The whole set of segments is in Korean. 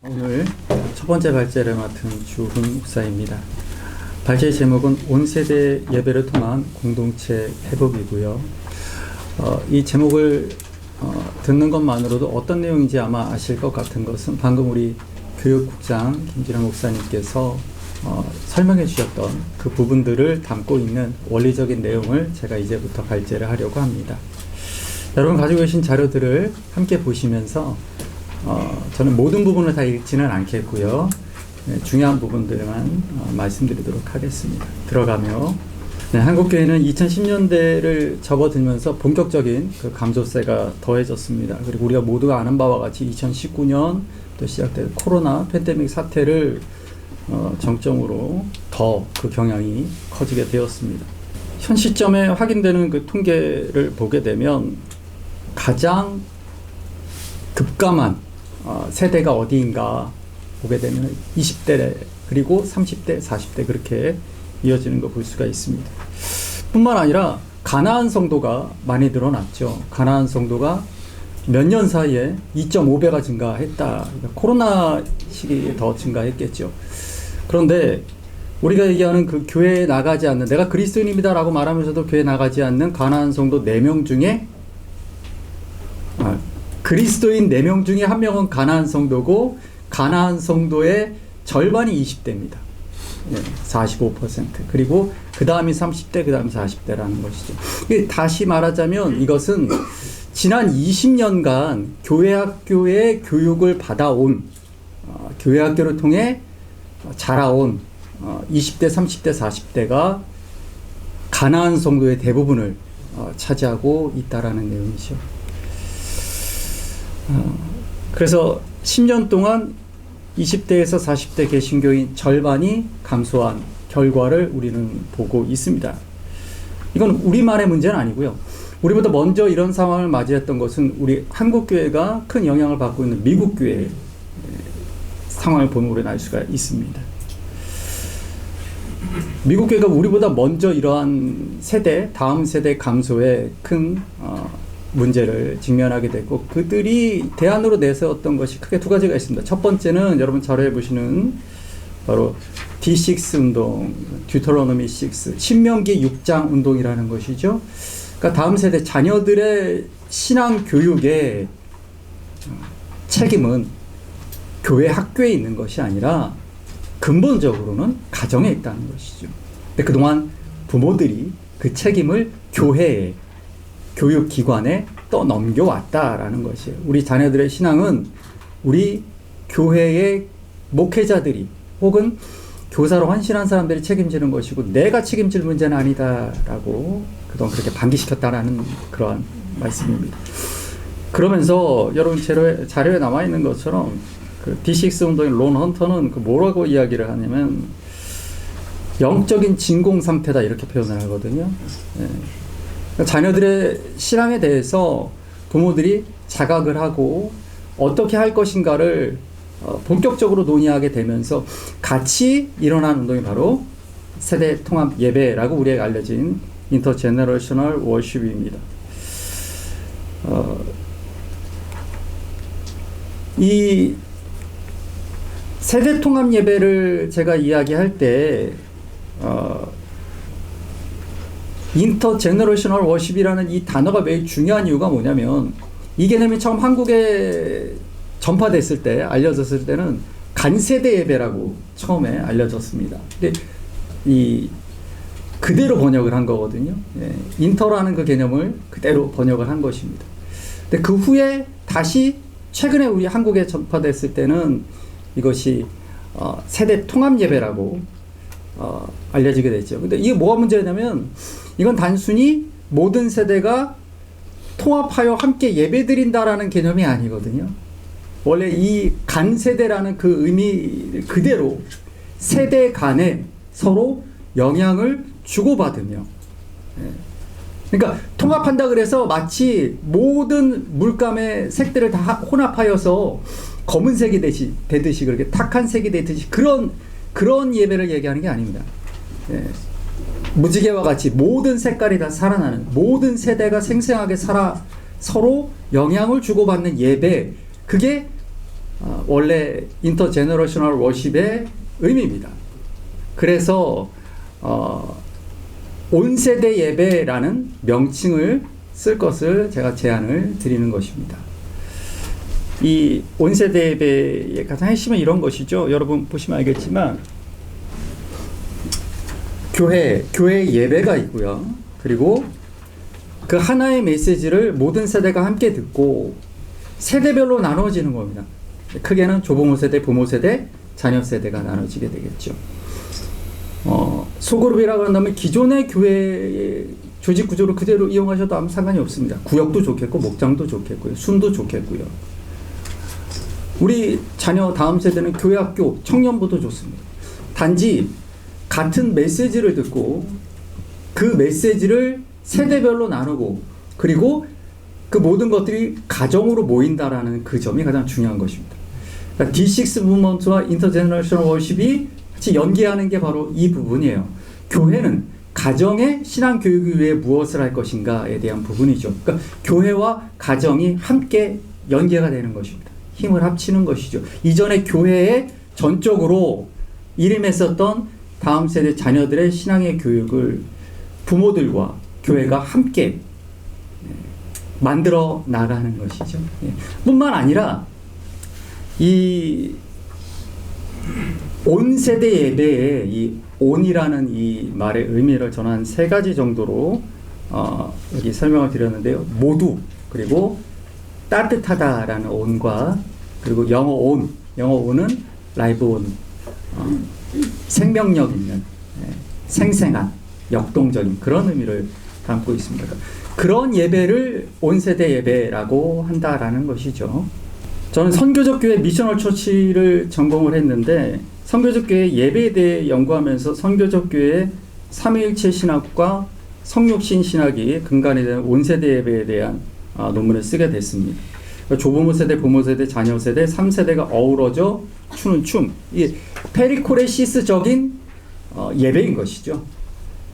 오늘 첫 번째 발제를 맡은 주훈 목사입니다. 발제 제목은 온 세대 예배를 통한 공동체 회복이고요. 이 제목을 듣는 것만으로도 어떤 내용인지 아마 아실 것 같은 것은 방금 우리 교육국장 김진환 목사님께서 설명해 주셨던 그 부분들을 담고 있는 원리적인 내용을 제가 이제부터 발제를 하려고 합니다. 여러분 가지고 계신 자료들을 함께 보시면서 저는 모든 부분을 다 읽지는 않겠고요. 중요한 부분들만 말씀드리도록 하겠습니다. 들어가며 한국교회는 2010년대를 접어들면서 본격적인 그 감소세가 더해졌습니다. 그리고 우리가 모두가 아는 바와 같이 2019년 또 시작된 코로나 팬데믹 사태를 정점으로 더 그 경향이 커지게 되었습니다. 현 시점에 확인되는 그 통계를 보게 되면 가장 급감한 세대가 어디인가 보게 되면 20대 그리고 30대, 40대 그렇게 이어지는 거 볼 수가 있습니다. 뿐만 아니라 가나안 성도가 많이 늘어났죠. 가나안 성도가 몇 년 사이에 2.5배가 증가했다. 그러니까 코로나 시기에 더 증가했겠죠. 그런데 우리가 얘기하는 그 교회에 나가지 않는, 내가 그리스도인입니다 라고 말하면서도 교회에 나가지 않는 가나안 성도 4명 중에 그리스도인 4명 중에 1명은 가나안 성도고, 가나안 성도의 절반이 20대입니다. 45%. 그리고 그 다음이 30대, 그 다음이 40대라는 것이죠. 다시 말하자면 이것은 지난 20년간 교회학교의 교육을 받아온, 교회학교를 통해 자라온 20대, 30대, 40대가 가나안 성도의 대부분을 차지하고 있다라는 내용이죠. 그래서 10년 동안 20대에서 40대 개신교인 절반이 감소한 결과를 우리는 보고 있습니다. 이건 우리만의 문제는 아니고요. 우리보다 먼저 이런 상황을 맞이했던 것은 우리 한국교회가 큰 영향을 받고 있는 미국교회의 상황을 보면 우리는 알 수가 있습니다. 미국교회가 우리보다 먼저 이러한 세대, 다음 세대 감소에 큰 문제를 직면하게 됐고, 그들이 대안으로 내세웠던 것이 크게 2가지가 있습니다. 첫 번째는 여러분 자료에 보시는 바로 D6 운동, 듀터로노미 6, 신명기 6장 운동이라는 것이죠. 그러니까 다음 세대 자녀들의 신앙 교육의 책임은 교회 학교에 있는 것이 아니라 근본적으로는 가정에 있다는 것이죠. 근데 그동안 부모들이 그 책임을 교회에, 교육기관에 떠넘겨왔다라는 것이에요. 우리 자녀들의 신앙은 우리 교회의 목회자들이 혹은 교사로 헌신한 사람들이 책임지는 것이고, 내가 책임질 문제는 아니다라고 그동안 그렇게 방기시켰다라는 그러한 말씀입니다. 그러면서 여러분 자료에 남아있는 것처럼 그 D6 운동의 론 헌터는 그 뭐라고 이야기를 하냐면 영적인 진공 상태다 이렇게 표현을 하거든요. 자녀들의 신앙에 대해서 부모들이 자각을 하고 어떻게 할 것인가를 본격적으로 논의하게 되면서 같이 일어난 운동이 바로 세대 통합 예배라고 우리에게 알려진 인터제너레이셔널 워십입니다. 이 세대 통합 예배를 제가 이야기할 때 인터제너레이셔널 워십이라는 이 단어가 매우 중요한 이유가 뭐냐면, 이 개념이 처음 한국에 전파됐을 때, 알려졌을 때는 간세대 예배라고 처음에 알려졌습니다. 근데 그대로 번역을 한 거거든요. 인터라는 그 개념을 그대로 번역을 한 것입니다. 근데 그 후에 다시 최근에 우리 한국에 전파됐을 때는 이것이 세대 통합 예배라고 알려지게 됐죠. 근데 이게 뭐가 문제냐면, 이건 단순히 모든 세대가 통합하여 함께 예배드린다라는 개념이 아니거든요. 원래 이 간세대라는 그 의미 그대로 세대 간에 서로 영향을 주고받으며, 그러니까 통합한다 그래서 마치 모든 물감의 색들을 다 혼합하여서 검은색이 되듯이 그렇게 탁한 색이 되듯이 그런 예배를 얘기하는 게 아닙니다. 무지개와 같이 모든 색깔이 다 살아나는, 모든 세대가 생생하게 서로 영향을 주고받는 예배, 그게 원래 인터제너레이셔널 워십의 의미입니다. 그래서 온세대 예배라는 명칭을 쓸 것을 제가 제안을 드리는 것입니다. 이 온세대 예배의 가장 핵심은 이런 것이죠. 여러분 보시면 알겠지만 교회 예배가 있고요. 그리고 그 하나의 메시지를 모든 세대가 함께 듣고 세대별로 나눠지는 겁니다. 크게는 조부모 세대, 부모 세대, 자녀 세대가 나눠지게 되겠죠. 소그룹이라고 한다면 기존의 교회의 조직 구조를 그대로 이용하셔도 아무 상관이 없습니다. 구역도 좋겠고 목장도 좋겠고요. 순도 좋겠고요. 우리 자녀 다음 세대는 교회 학교, 청년부도 좋습니다. 단지 같은 메시지를 듣고 그 메시지를 세대별로 나누고 그리고 그 모든 것들이 가정으로 모인다라는 그 점이 가장 중요한 것입니다. 그러니까 D6 무브먼트와 인터제너레이셔널 월십이 같이 연계하는 게 바로 이 부분이에요. 교회는 가정의 신앙 교육을 위해 무엇을 할 것인가에 대한 부분이죠. 그러니까 교회와 가정이 함께 연계가 되는 것입니다. 힘을 합치는 것이죠. 이전에 교회에 전적으로 이름했었던 다음 세대 자녀들의 신앙의 교육을 부모들과 교회가 함께 만들어 나가는 것이죠. 뿐만 아니라 이 온세대 예배의 이 온이라는 이 말의 의미를 저는 한 3가지 정도로 여기 설명을 드렸는데요. 모두, 그리고 따뜻하다라는 온과, 그리고 영어 온은 라이브 온, 생명력 있는, 생생한, 역동적인 그런 의미를 담고 있습니다. 그런 예배를 온세대 예배라고 한다라는 것이죠. 저는 선교적 교회 미셔널 처치를 전공을 했는데 선교적 교회 예배에 대해 연구하면서 선교적 교회의 삼위일체 신학과 성육신 신학이 근간이 되는 온세대 예배에 대한 논문을 쓰게 됐습니다. 조부모 세대, 부모 세대, 자녀 세대, 3세대가 어우러져 추는 춤, 이게 페리코레시스적인 예배인 것이죠.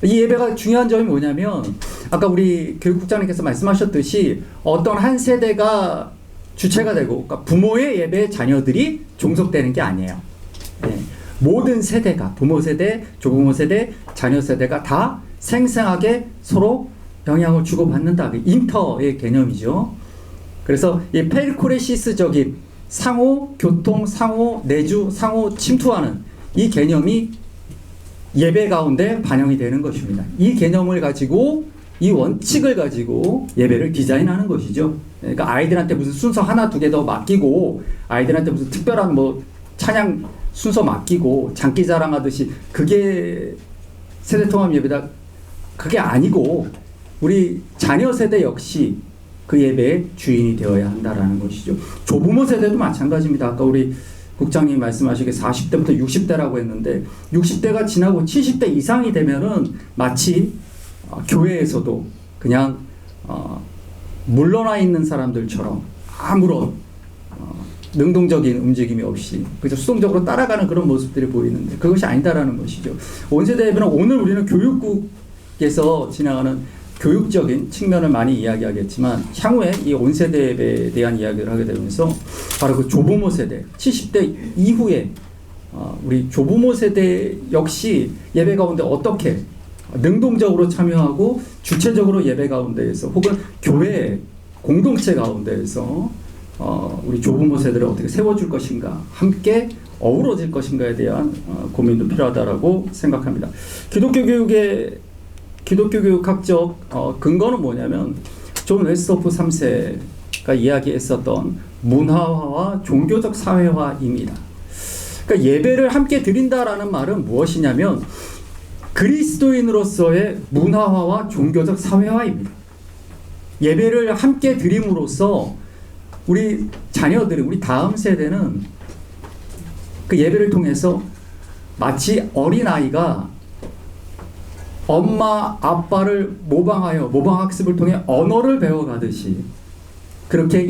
이 예배가 중요한 점이 뭐냐면 아까 우리 교육국장님께서 말씀하셨듯이 어떤 한 세대가 주체가 되고, 그러니까 부모의 예배에 자녀들이 종속되는 게 아니에요. 네. 모든 세대가, 부모 세대, 조부모 세대, 자녀 세대가 다 생생하게 서로 영향을 주고받는다. 인터의 개념이죠. 그래서 이 페리코레시스적인 상호 교통, 상호 내주, 상호 침투하는 이 개념이 예배 가운데 반영이 되는 것입니다. 이 개념을 가지고, 이 원칙을 가지고 예배를 디자인하는 것이죠. 그러니까 아이들한테 무슨 순서 하나 두 개 더 맡기고, 아이들한테 무슨 특별한 뭐 찬양 순서 맡기고 장기 자랑하듯이 그게 세대통합 예배다, 그게 아니고 우리 자녀 세대 역시 그 예배의 주인이 되어야 한다라는 것이죠. 조부모 세대도 마찬가지입니다. 아까 우리 국장님 말씀하시기에 40대부터 60대라고 했는데 60대가 지나고 70대 이상이 되면은 마치 교회에서도 그냥 물러나 있는 사람들처럼 아무런 능동적인 움직임이 없이 그저 수동적으로 따라가는 그런 모습들이 보이는데 그것이 아니다라는 것이죠. 온세대 예배는 오늘 우리는 교육국에서 진행하는 교육적인 측면을 많이 이야기하겠지만 향후에 이 온세대 예배에 대한 이야기를 하게 되면서 바로 그 조부모 세대, 70대 이후에 우리 조부모 세대 역시 예배 가운데 어떻게 능동적으로 참여하고 주체적으로 예배 가운데에서 혹은 교회 공동체 가운데에서 우리 조부모 세대를 어떻게 세워줄 것인가, 함께 어우러질 것인가에 대한 고민도 필요하다라고 생각합니다. 기독교 교육학적 근거는 뭐냐면 존 웨스터프 3세가 이야기했었던 문화화와 종교적 사회화입니다. 그러니까 예배를 함께 드린다라는 말은 무엇이냐면 그리스도인으로서의 문화화와 종교적 사회화입니다. 예배를 함께 드림으로써 우리 자녀들은, 우리 다음 세대는 그 예배를 통해서 마치 어린아이가 엄마, 아빠를 모방하여 모방학습을 통해 언어를 배워가듯이 그렇게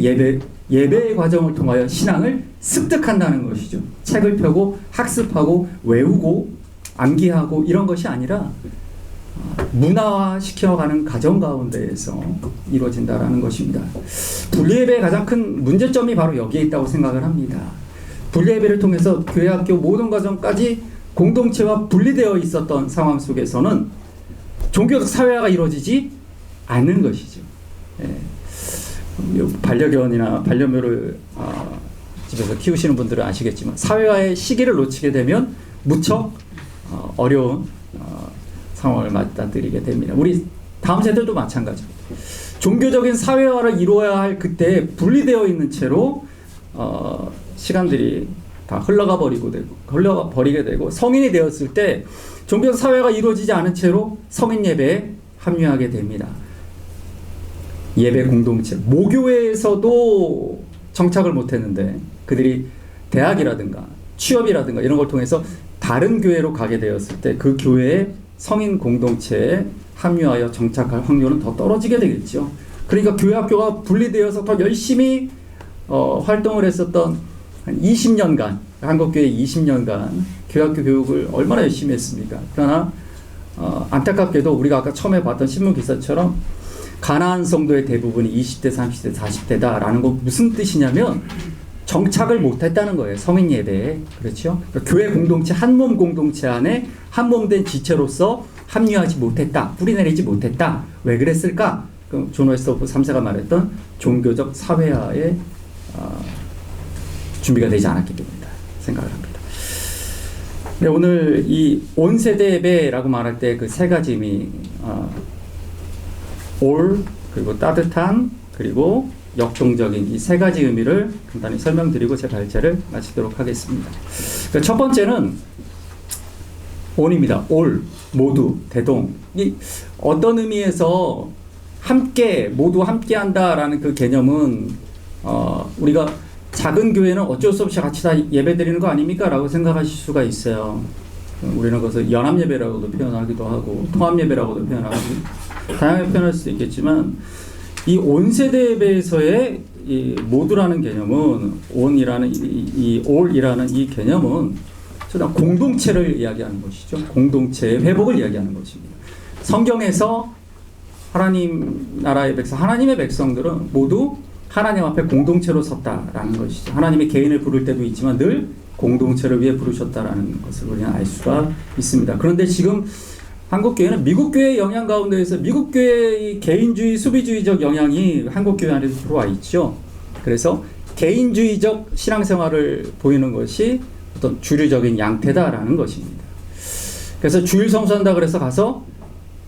예배의 과정을 통하여 신앙을 습득한다는 것이죠. 책을 펴고 학습하고 외우고 암기하고 이런 것이 아니라 문화화시켜가는 가정 가운데에서 이루어진다라는 것입니다. 분리예배의 가장 큰 문제점이 바로 여기에 있다고 생각을 합니다. 분리예배를 통해서 교회, 학교 모든 과정까지 공동체와 분리되어 있었던 상황 속에서는 종교적 사회화가 이루어지지 않는 것이죠. 반려견이나 반려묘를 집에서 키우시는 분들은 아시겠지만 사회화의 시기를 놓치게 되면 무척 어려운 상황을 맞닥뜨리게 됩니다. 우리 다음 세대도 마찬가지입니다. 종교적인 사회화를 이루어야 할 그때 분리되어 있는 채로 시간들이 다 흘러가 버리게 되고 성인이 되었을 때 종교적 사회가 이루어지지 않은 채로 성인 예배에 합류하게 됩니다. 예배 공동체, 모교회에서도 정착을 못했는데 그들이 대학이라든가 취업이라든가 이런 걸 통해서 다른 교회로 가게 되었을 때 그 교회의 성인 공동체에 합류하여 정착할 확률은 더 떨어지게 되겠죠. 그러니까 교회 학교가 분리되어서 더 열심히 활동을 했었던 한 20년간, 한국교회 20년간 교회학교 교육을 얼마나 열심히 했습니까? 그러나 안타깝게도 우리가 아까 처음에 봤던 신문 기사처럼 가나안 성도의 대부분이 20대, 30대, 40대다 라는 거 무슨 뜻이냐면 정착을 못했다는 거예요. 성인 예배에. 그렇죠? 그러니까 교회 공동체, 한몸 공동체 안에 한몸된 지체로서 합류하지 못했다. 뿌리내리지 못했다. 왜 그랬을까? 그럼 존 웨스트우프 3세가 말했던 종교적 사회화에 준비가 되지 않았기 때문이다 생각을 합니다. 네, 오늘 이 온세대 예배라고 말할 때 그 세 가지 의미, 올, 그리고 따뜻한, 그리고 역동적인 이 세 가지 의미를 간단히 설명드리고 제 발제를 마치도록 하겠습니다. 그러니까 첫 번째는 온입니다. 올, 모두, 대동. 이 어떤 의미에서 함께, 모두 함께 한다라는 그 개념은 우리가 작은 교회는 어쩔 수 없이 같이 다 예배 드리는 거 아닙니까? 라고 생각하실 수가 있어요. 우리는 그것을 연합예배라고도 표현하기도 하고 통합예배라고도 표현하고 다양하게 표현할 수도 있겠지만 이 온세대 예배에서의 이 모두라는 개념은 온이라는 이 올이라는 이 개념은 저는 공동체를 이야기하는 것이죠. 공동체의 회복을 이야기하는 것입니다. 성경에서 하나님 나라의 백성, 하나님의 백성들은 모두 하나님 앞에 공동체로 섰다라는 것이죠. 하나님이 개인을 부를 때도 있지만 늘 공동체를 위해 부르셨다라는 것을 우리는 알 수가 있습니다. 그런데 지금 한국교회는 미국교회의 영향 가운데에서 미국교회의 개인주의, 수비주의적 영향이 한국교회 안에 들어와 있죠. 그래서 개인주의적 신앙생활을 보이는 것이 어떤 주류적인 양태다라는 것입니다. 그래서 주일 성수한다 그래서 가서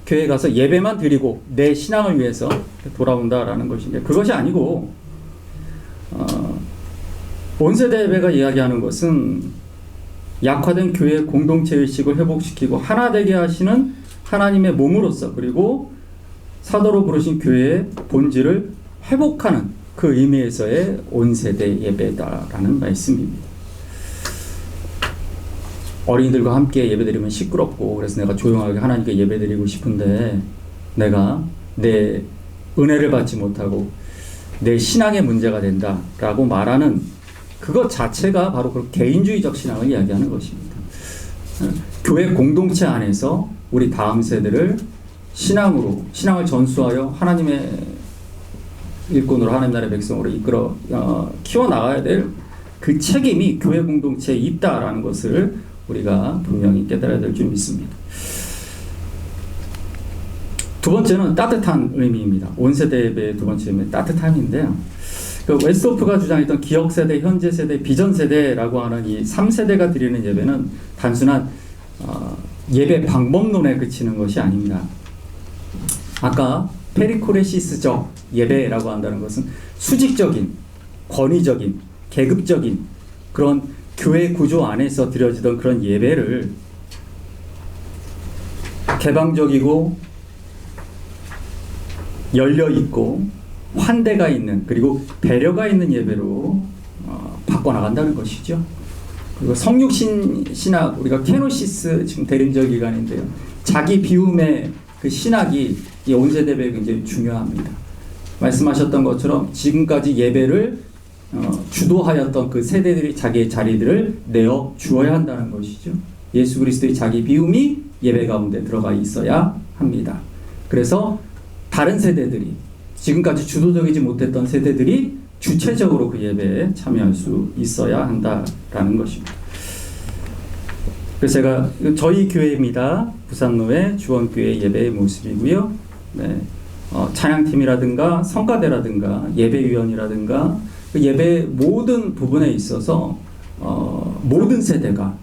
교회 가서 예배만 드리고 내 신앙을 위해서 돌아온다라는 것인데 그것이 아니고 온세대 예배가 이야기하는 것은 약화된 교회 공동체 의식을 회복시키고 하나 되게 하시는 하나님의 몸으로서 그리고 사도로 부르신 교회의 본질을 회복하는 그 의미에서의 온세대 예배다라는 말씀입니다. 어린이들과 함께 예배드리면 시끄럽고 그래서 내가 조용하게 하나님께 예배드리고 싶은데 내가 내 은혜를 받지 못하고 내 신앙의 문제가 된다라고 말하는 그것 자체가 바로 그 개인주의적 신앙을 이야기하는 것입니다. 교회 공동체 안에서 우리 다음 세대를 신앙을 전수하여 하나님의 일꾼으로 하나님 나라의 백성으로 이끌어 키워나가야 될 그 책임이 교회 공동체에 있다라는 것을 우리가 분명히 깨달아야 될 줄 믿습니다. 두 번째는 따뜻한 의미입니다. 온세대 예배의 두 번째 의미는 따뜻함인데요. 그 웨스트우프가 주장했던 기억세대, 현재세대, 비전세대라고 하는 이 3세대가 드리는 예배는 단순한 예배 방법론에 그치는 것이 아닙니다. 아까 페리코레시스적 예배라고 한다는 것은 수직적인, 권위적인, 계급적인 그런 교회 구조 안에서 드려지던 그런 예배를 개방적이고 열려있고 환대가 있는 그리고 배려가 있는 예배로 바꿔나간다는 것이죠. 그리고 성육신 신학, 우리가 케노시스 지금 대림절 기간인데요. 자기 비움의 그 신학이 이 온세대 예배에 굉장히 중요합니다. 말씀하셨던 것처럼 지금까지 예배를 주도하였던 그 세대들이 자기의 자리들을 내어 주어야 한다는 것이죠. 예수 그리스도의 자기 비움이 예배 가운데 들어가 있어야 합니다. 그래서 다른 세대들이 지금까지 주도적이지 못했던 세대들이 주체적으로 그 예배에 참여할 수 있어야 한다라는 것입니다. 그래서 제가 저희 교회입니다. 부산로의 주원교회 예배의 모습이고요. 네. 찬양팀이라든가 성가대라든가 예배위원이라든가 그 예배 모든 부분에 있어서 모든 세대가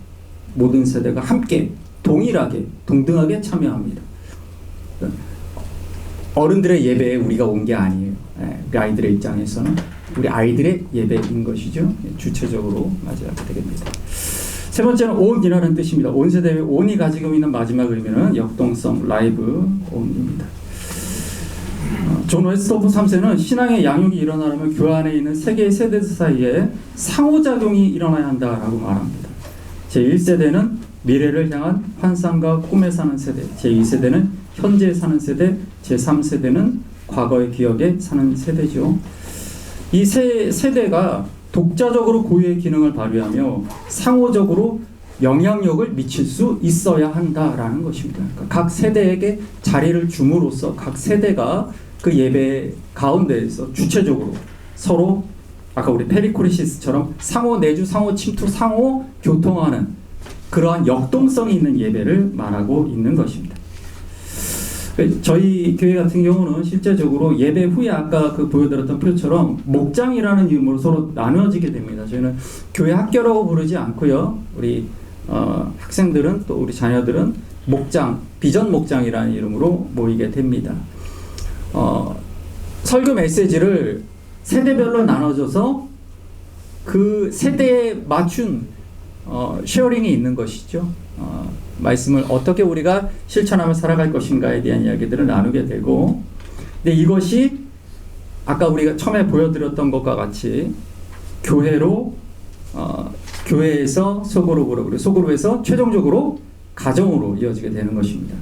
함께 동일하게 동등하게 참여합니다. 어른들의 예배에 우리가 온 게 아니에요. 우리 아이들의 입장에서는 우리 아이들의 예배인 것이죠. 주체적으로 맞이하게 됩니다. 세 번째는 온이라는 뜻입니다. 온 세대의 온이 가지고 있는 마지막 의미는 역동성, 라이브 온입니다. 존 웨스터프 3세는 신앙의 양육이 일어나려면 교회 안에 있는 세 개의 세대 사이에 상호작용이 일어나야 한다라고 말합니다. 제1세대는 미래를 향한 환상과 꿈에 사는 세대, 제2세대는 현재에 사는 세대, 제3세대는 과거의 기억에 사는 세대죠. 이 세 세대가 독자적으로 고유의 기능을 발휘하며 상호적으로 영향력을 미칠 수 있어야 한다라는 것입니다. 그러니까 각 세대에게 자리를 줌으로써 각 세대가 그 예배 가운데에서 주체적으로 서로 아까 우리 페리코리시스처럼 상호 내주, 상호 침투, 상호 교통하는 그러한 역동성이 있는 예배를 말하고 있는 것입니다. 저희 교회 같은 경우는 실제적으로 예배 후에 아까 그 보여드렸던 표처럼 목장이라는 이름으로 서로 나누어지게 됩니다. 저희는 교회 학교라고 부르지 않고요. 우리 학생들은 또 우리 자녀들은 목장, 비전 목장이라는 이름으로 모이게 됩니다. 설교 메시지를 세대별로 나눠줘서 그 세대에 맞춘 쉐어링이 있는 것이죠. 말씀을 어떻게 우리가 실천하며 살아갈 것인가에 대한 이야기들을 나누게 되고, 근데 이것이 아까 우리가 처음에 보여드렸던 것과 같이 교회에서 소그룹으로, 그리고 소그룹에서 최종적으로 가정으로 이어지게 되는 것입니다.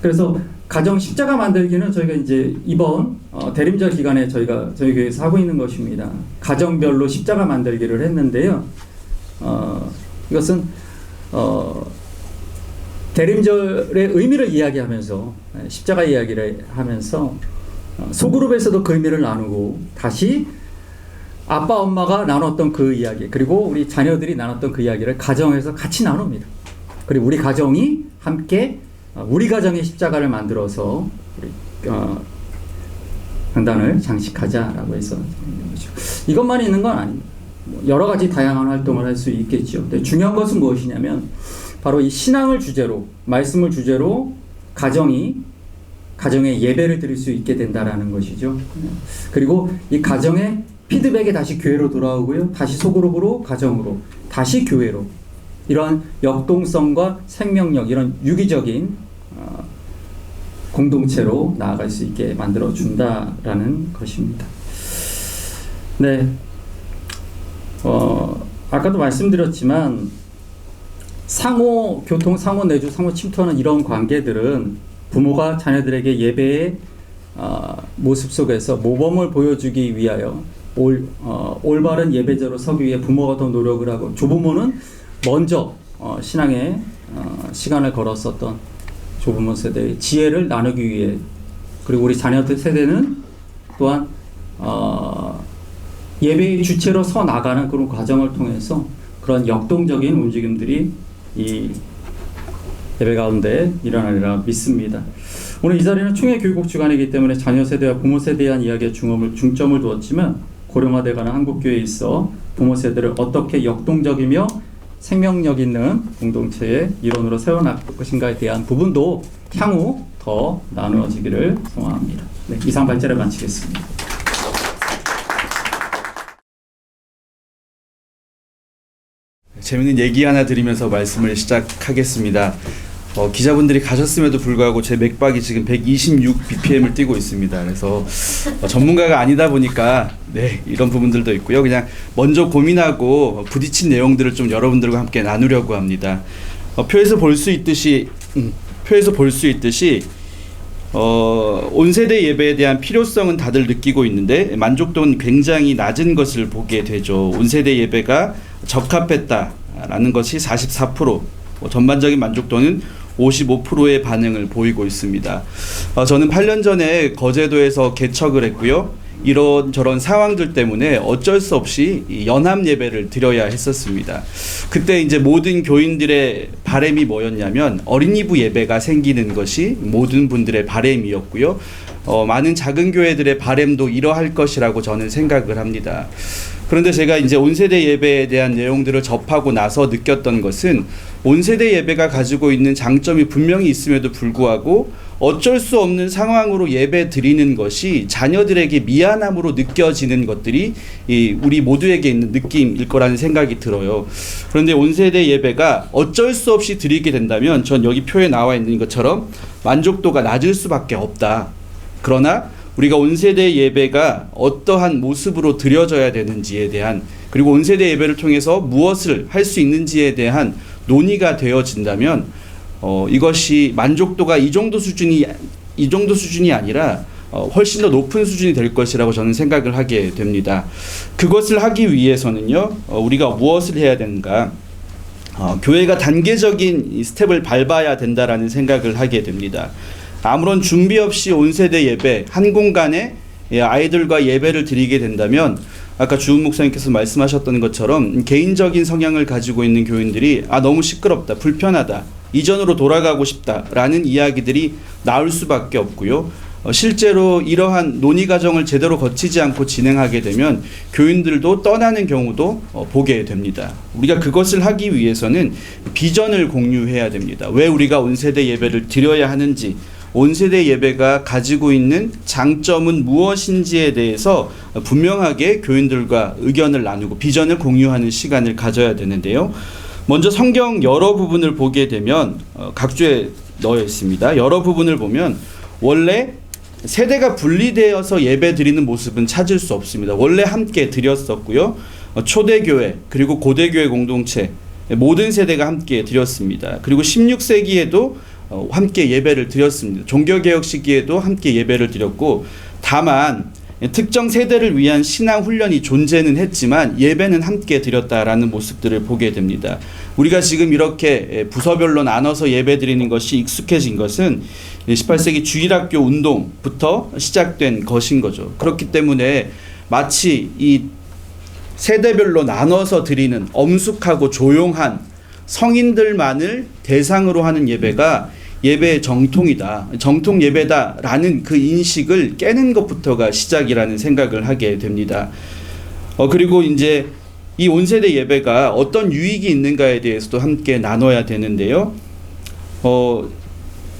그래서 가정 십자가 만들기는 저희가 이제 이번 대림절 기간에 저희 교회에서 하고 있는 것입니다. 가정별로 십자가 만들기를 했는데요. 이것은 대림절의 의미를 이야기하면서 십자가 이야기를 하면서 소그룹에서도 그 의미를 나누고 다시 아빠 엄마가 나눴던 그 이야기 그리고 우리 자녀들이 나눴던 그 이야기를 가정에서 같이 나눕니다. 그리고 우리 가정이 함께 우리 가정의 십자가를 만들어서 우리 강단을 장식하자라고 해서 있는 거죠. 이것만 있는 건 아닙니다. 여러 가지 다양한 활동을 할 수 있겠죠. 근데 중요한 것은 무엇이냐면 바로 이 신앙을 주제로, 말씀을 주제로 가정의 예배를 드릴 수 있게 된다라는 것이죠. 그리고 이 가정의 피드백이 다시 교회로 돌아오고요. 다시 소그룹으로, 가정으로, 다시 교회로. 이러한 역동성과 생명력, 이런 유기적인 공동체로 나아갈 수 있게 만들어준다라는 것입니다. 네. 아까도 말씀드렸지만 상호 교통, 상호 내주, 상호 침투하는 이런 관계들은 부모가 자녀들에게 예배의 모습 속에서 모범을 보여주기 위하여 올바른 예배자로 서기 위해 부모가 더 노력을 하고 조부모는 먼저 신앙의 시간을 걸었었던 조부모 세대의 지혜를 나누기 위해, 그리고 우리 자녀들 세대는 또한 예배의 주체로 서 나가는 그런 과정을 통해서 그런 역동적인 움직임들이 이 예배 가운데 일어나리라 믿습니다. 오늘 이 자리는 총회 교육국 주간이기 때문에 자녀 세대와 부모 세대에 대한 이야기에 중점을 두었지만 고령화되어가는 한국교회에 있어 부모 세대를 어떻게 역동적이며 생명력 있는 공동체의 일원으로 세워나갈 것인가에 대한 부분도 향후 더 나누어지기를 소망합니다. 네, 이상 발제를 마치겠습니다. 재밌는 얘기 하나 드리면서 말씀을 시작하겠습니다. 기자분들이 가셨음에도 불구하고 제 맥박이 지금 126 bpm을 뛰고 있습니다. 그래서 전문가가 아니다 보니까 네, 이런 부분들도 있고요. 그냥 먼저 고민하고 부딪힌 내용들을 좀 여러분들과 함께 나누려고 합니다. 표에서 볼 수 있듯이 온 세대 예배에 대한 필요성은 다들 느끼고 있는데 만족도는 굉장히 낮은 것을 보게 되죠. 온 세대 예배가 적합했다라는 것이 44%, 전반적인 만족도는 55%의 반응을 보이고 있습니다. 저는 8년 전에 거제도에서 개척을 했고요. 이런저런 상황들 때문에 어쩔 수 없이 이 연합 예배를 드려야 했었습니다. 그때 이제 모든 교인들의 바람이 뭐였냐면 어린이부 예배가 생기는 것이 모든 분들의 바람이었고요. 많은 작은 교회들의 바람도 이러할 것이라고 저는 생각을 합니다. 그런데 제가 이제 온세대 예배에 대한 내용들을 접하고 나서 느꼈던 것은 온세대 예배가 가지고 있는 장점이 분명히 있음에도 불구하고 어쩔 수 없는 상황으로 예배 드리는 것이 자녀들에게 미안함으로 느껴지는 것들이 우리 모두에게 있는 느낌일 거라는 생각이 들어요. 그런데 온세대 예배가 어쩔 수 없이 드리게 된다면 전 여기 표에 나와 있는 것처럼 만족도가 낮을 수밖에 없다. 그러나 우리가 온세대 예배가 어떠한 모습으로 드려져야 되는지에 대한, 그리고 온세대 예배를 통해서 무엇을 할 수 있는지에 대한 논의가 되어진다면 이것이 만족도가 이 정도 수준이 아니라 훨씬 더 높은 수준이 될 것이라고 저는 생각을 하게 됩니다. 그것을 하기 위해서는요, 우리가 무엇을 해야 되는가? 교회가 단계적인 스텝을 밟아야 된다라는 생각을 하게 됩니다. 아무런 준비 없이 온세대 예배 한 공간에 아이들과 예배를 드리게 된다면 아까 주은 목사님께서 말씀하셨던 것처럼 개인적인 성향을 가지고 있는 교인들이 너무 시끄럽다, 불편하다, 이전으로 돌아가고 싶다라는 이야기들이 나올 수밖에 없고요. 실제로 이러한 논의 과정을 제대로 거치지 않고 진행하게 되면 교인들도 떠나는 경우도 보게 됩니다. 우리가 그것을 하기 위해서는 비전을 공유해야 됩니다. 왜 우리가 온세대 예배를 드려야 하는지, 온세대 예배가 가지고 있는 장점은 무엇인지에 대해서 분명하게 교인들과 의견을 나누고 비전을 공유하는 시간을 가져야 되는데요. 먼저 성경 여러 부분을 보게 되면 각주에 넣어 있습니다. 여러 부분을 보면 원래 세대가 분리되어서 예배 드리는 모습은 찾을 수 없습니다. 원래 함께 드렸었고요. 초대교회 그리고 고대교회 공동체 모든 세대가 함께 드렸습니다. 그리고 16세기에도 함께 예배를 드렸습니다. 종교개혁 시기에도 함께 예배를 드렸고, 다만 특정 세대를 위한 신앙 훈련이 존재는 했지만 예배는 함께 드렸다라는 모습들을 보게 됩니다. 우리가 지금 이렇게 부서별로 나눠서 예배 드리는 것이 익숙해진 것은 18세기 주일학교 운동부터 시작된 것인 거죠. 그렇기 때문에 마치 이 세대별로 나눠서 드리는 엄숙하고 조용한 성인들만을 대상으로 하는 예배가 예배의 정통이다, 정통 예배다라는 그 인식을 깨는 것부터가 시작이라는 생각을 하게 됩니다. 그리고 이제 이 온세대 예배가 어떤 유익이 있는가에 대해서도 함께 나눠야 되는데요.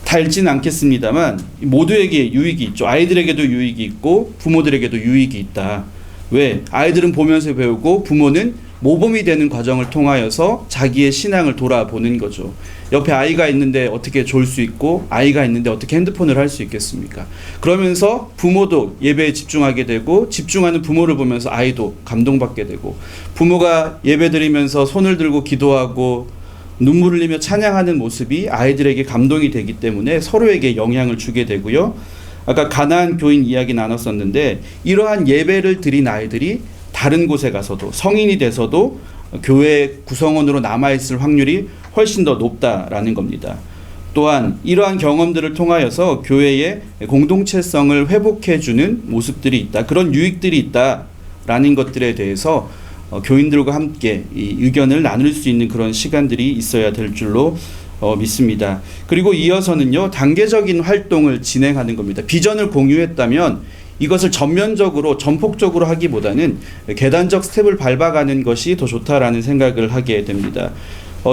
다 읽지는 않겠습니다만 모두에게 유익이 있죠. 아이들에게도 유익이 있고 부모들에게도 유익이 있다. 왜? 아이들은 보면서 배우고 부모는 모범이 되는 과정을 통하여서 자기의 신앙을 돌아보는 거죠. 옆에 아이가 있는데 어떻게 졸 수 있고 아이가 있는데 어떻게 핸드폰을 할 수 있겠습니까? 그러면서 부모도 예배에 집중하게 되고 집중하는 부모를 보면서 아이도 감동받게 되고, 부모가 예배 드리면서 손을 들고 기도하고 눈물 흘리며 찬양하는 모습이 아이들에게 감동이 되기 때문에 서로에게 영향을 주게 되고요. 아까 가나안 교인 이야기 나눴었는데 이러한 예배를 드린 아이들이 다른 곳에 가서도 성인이 돼서도 교회 구성원으로 남아있을 확률이 훨씬 더 높다라는 겁니다. 또한 이러한 경험들을 통하여서 교회의 공동체성을 회복해주는 모습들이 있다, 그런 유익들이 있다라는 것들에 대해서 교인들과 함께 이 의견을 나눌 수 있는 그런 시간들이 있어야 될 줄로 믿습니다. 그리고 이어서는요, 단계적인 활동을 진행하는 겁니다. 비전을 공유했다면 이것을 전면적으로 전폭적으로 하기보다는 계단적 스텝을 밟아가는 것이 더 좋다라는 생각을 하게 됩니다.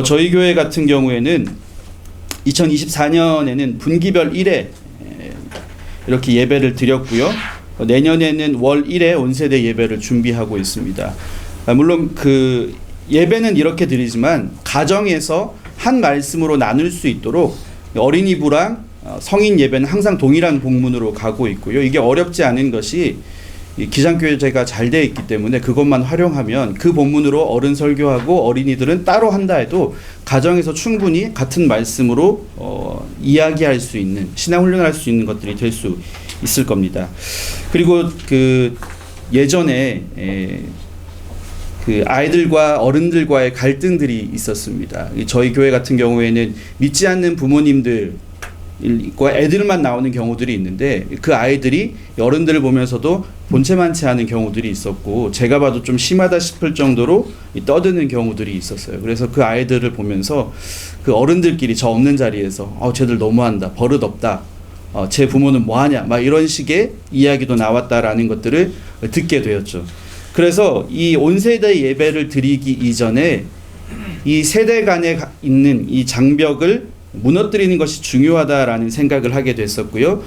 저희 교회 같은 경우에는 2024년에는 분기별 1회 이렇게 예배를 드렸고요. 내년에는 월 1회 온세대 예배를 준비하고 있습니다. 물론 그 예배는 이렇게 드리지만 가정에서 한 말씀으로 나눌 수 있도록 어린이부랑 성인 예배는 항상 동일한 복문으로 가고 있고요. 이게 어렵지 않은 것이 기장교제가 잘 되어 있기 때문에 그것만 활용하면 그 본문으로 어른 설교하고 어린이들은 따로 한다 해도 가정에서 충분히 같은 말씀으로 이야기할 수 있는, 신앙 훈련할 수 있는 것들이 될 수 있을 겁니다. 그리고 그 예전에 그 아이들과 어른들과의 갈등들이 있었습니다. 저희 교회 같은 경우에는 믿지 않는 부모님들 애들만 나오는 경우들이 있는데 그 아이들이 어른들을 보면서도 본체만치 않은 경우들이 있었고 제가 봐도 좀 심하다 싶을 정도로 떠드는 경우들이 있었어요. 그래서 그 아이들을 보면서 그 어른들끼리 저 없는 자리에서 쟤들 너무한다, 버릇없다, 제 부모는 뭐하냐, 막 이런 식의 이야기도 나왔다라는 것들을 듣게 되었죠. 그래서 이 온세대 예배를 드리기 이전에 이 세대 간에 있는 이 장벽을 무너뜨리는 것이 중요하다라는 생각을 하게 됐었고요.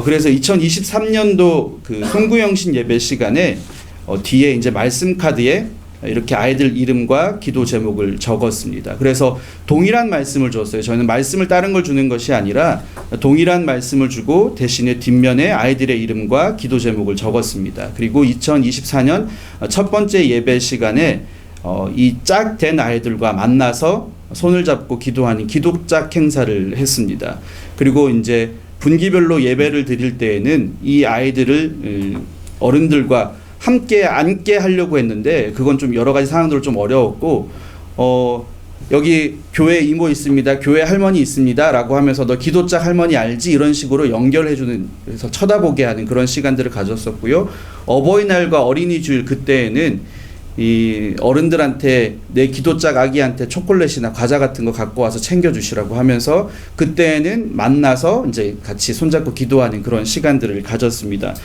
그래서 2023년도 그 송구영신 예배 시간에 뒤에 이제 말씀 카드에 이렇게 아이들 이름과 기도 제목을 적었습니다. 그래서 동일한 말씀을 줬어요. 저는 말씀을 다른 걸 주는 것이 아니라 동일한 말씀을 주고 대신에 뒷면에 아이들의 이름과 기도 제목을 적었습니다. 그리고 2024년 첫 번째 예배 시간에 이 짝 된 아이들과 만나서 손을 잡고 기도하는 기도짝 행사를 했습니다. 그리고 이제 분기별로 예배를 드릴 때에는 이 아이들을 어른들과 함께 앉게 하려고 했는데 그건 좀 여러 가지 상황들로 좀 어려웠고 여기 교회 이모 있습니다, 교회 할머니 있습니다 라고 하면서 너 기도짝 할머니 알지? 이런 식으로 연결해주는, 그래서 쳐다보게 하는 그런 시간들을 가졌었고요. 어버이날과 어린이 주일 그때에는 이 어른들한테 내 기도짝 아기한테 초콜릿이나 과자 같은 거 갖고 와서 챙겨주시라고 하면서 그때는 만나서 이제 같이 손잡고 기도하는 그런 시간들을 가졌습니다.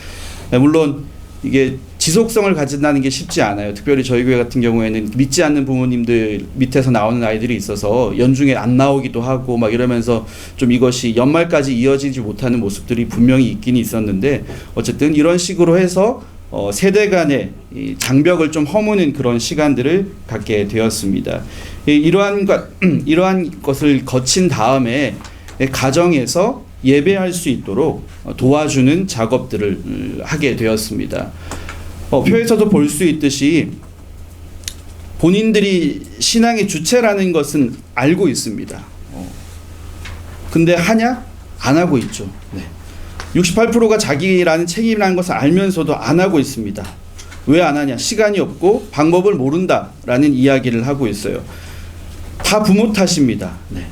물론 이게 지속성을 가진다는 게 쉽지 않아요. 특별히 저희 교회 같은 경우에는 믿지 않는 부모님들 밑에서 나오는 아이들이 있어서 연중에 안 나오기도 하고 막 이러면서 좀 이것이 연말까지 이어지지 못하는 모습들이 분명히 있긴 있었는데 어쨌든 이런 식으로 해서 세대 간의 이 장벽을 좀 허무는 그런 시간들을 갖게 되었습니다. 이러한 것을 거친 다음에 가정에서 예배할 수 있도록 도와주는 작업들을 하게 되었습니다. 표에서도 볼 수 있듯이 본인들이 신앙의 주체라는 것은 알고 있습니다. 근데 하냐? 안 하고 있죠. 네. 68%가 자기라는 책임이라는 것을 알면서도 안 하고 있습니다. 왜 안 하냐? 시간이 없고 방법을 모른다라는 이야기를 하고 있어요. 다 부모 탓입니다. 네.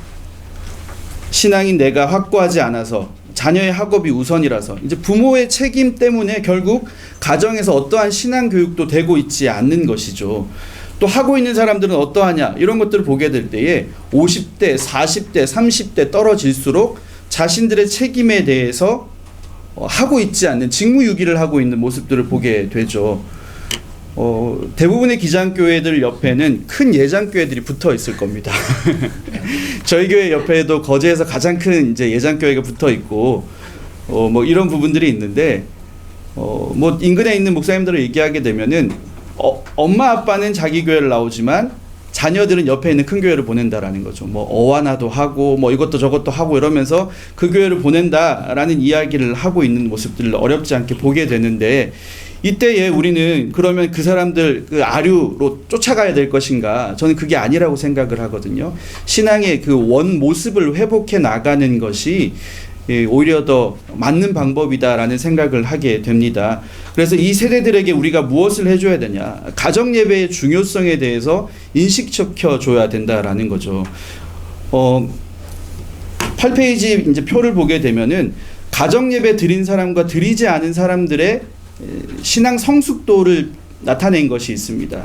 신앙인 내가 확고하지 않아서, 자녀의 학업이 우선이라서, 이제 부모의 책임 때문에 결국 가정에서 어떠한 신앙 교육도 되고 있지 않는 것이죠. 또 하고 있는 사람들은 어떠하냐? 이런 것들을 보게 될 때에 50대, 40대, 30대 떨어질수록 자신들의 책임에 대해서 하고 있지 않는, 직무유기를 하고 있는 모습들을 보게 되죠. 대부분의 기장교회들 옆에는 큰 예장교회들이 붙어 있을 겁니다. 저희 교회 옆에도 거제에서 가장 큰 이제 예장교회가 붙어 있고, 뭐 이런 부분들이 있는데, 뭐 인근에 있는 목사님들을 얘기하게 되면은, 엄마 아빠는 자기 교회를 나오지만 자녀들은 옆에 있는 큰 교회를 보낸다라는 거죠. 뭐 어와나도 하고 뭐 이것도 저것도 하고 이러면서 그 교회를 보낸다라는 이야기를 하고 있는 모습들을 어렵지 않게 보게 되는데, 이때에 우리는 그러면 그 사람들 그 아류로 쫓아가야 될 것인가? 저는 그게 아니라고 생각을 하거든요. 신앙의 그 원 모습을 회복해 나가는 것이 오히려 더 맞는 방법이다라는 생각을 하게 됩니다. 그래서 이 세대들에게 우리가 무엇을 해줘야 되냐? 가정 예배의 중요성에 대해서 인식시켜줘야 된다라는 거죠. 8페이지 이제 표를 보게 되면은 가정 예배 드린 사람과 드리지 않은 사람들의 신앙 성숙도를 나타낸 것이 있습니다.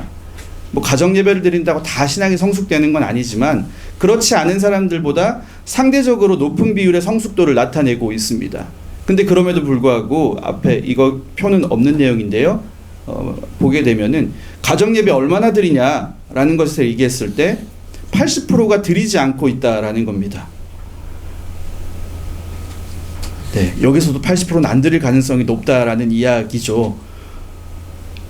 뭐 가정 예배를 드린다고 다 신앙이 성숙되는 건 아니지만 그렇지 않은 사람들보다 상대적으로 높은 비율의 성숙도를 나타내고 있습니다. 근데 그럼에도 불구하고 앞에 이거 표는 없는 내용인데요. 보게 되면은 가정 예배 얼마나 드리냐라는 것을 얘기했을 때 80%가 드리지 않고 있다라는 겁니다. 네, 여기서도 80%는 안 드릴 가능성이 높다라는 이야기죠.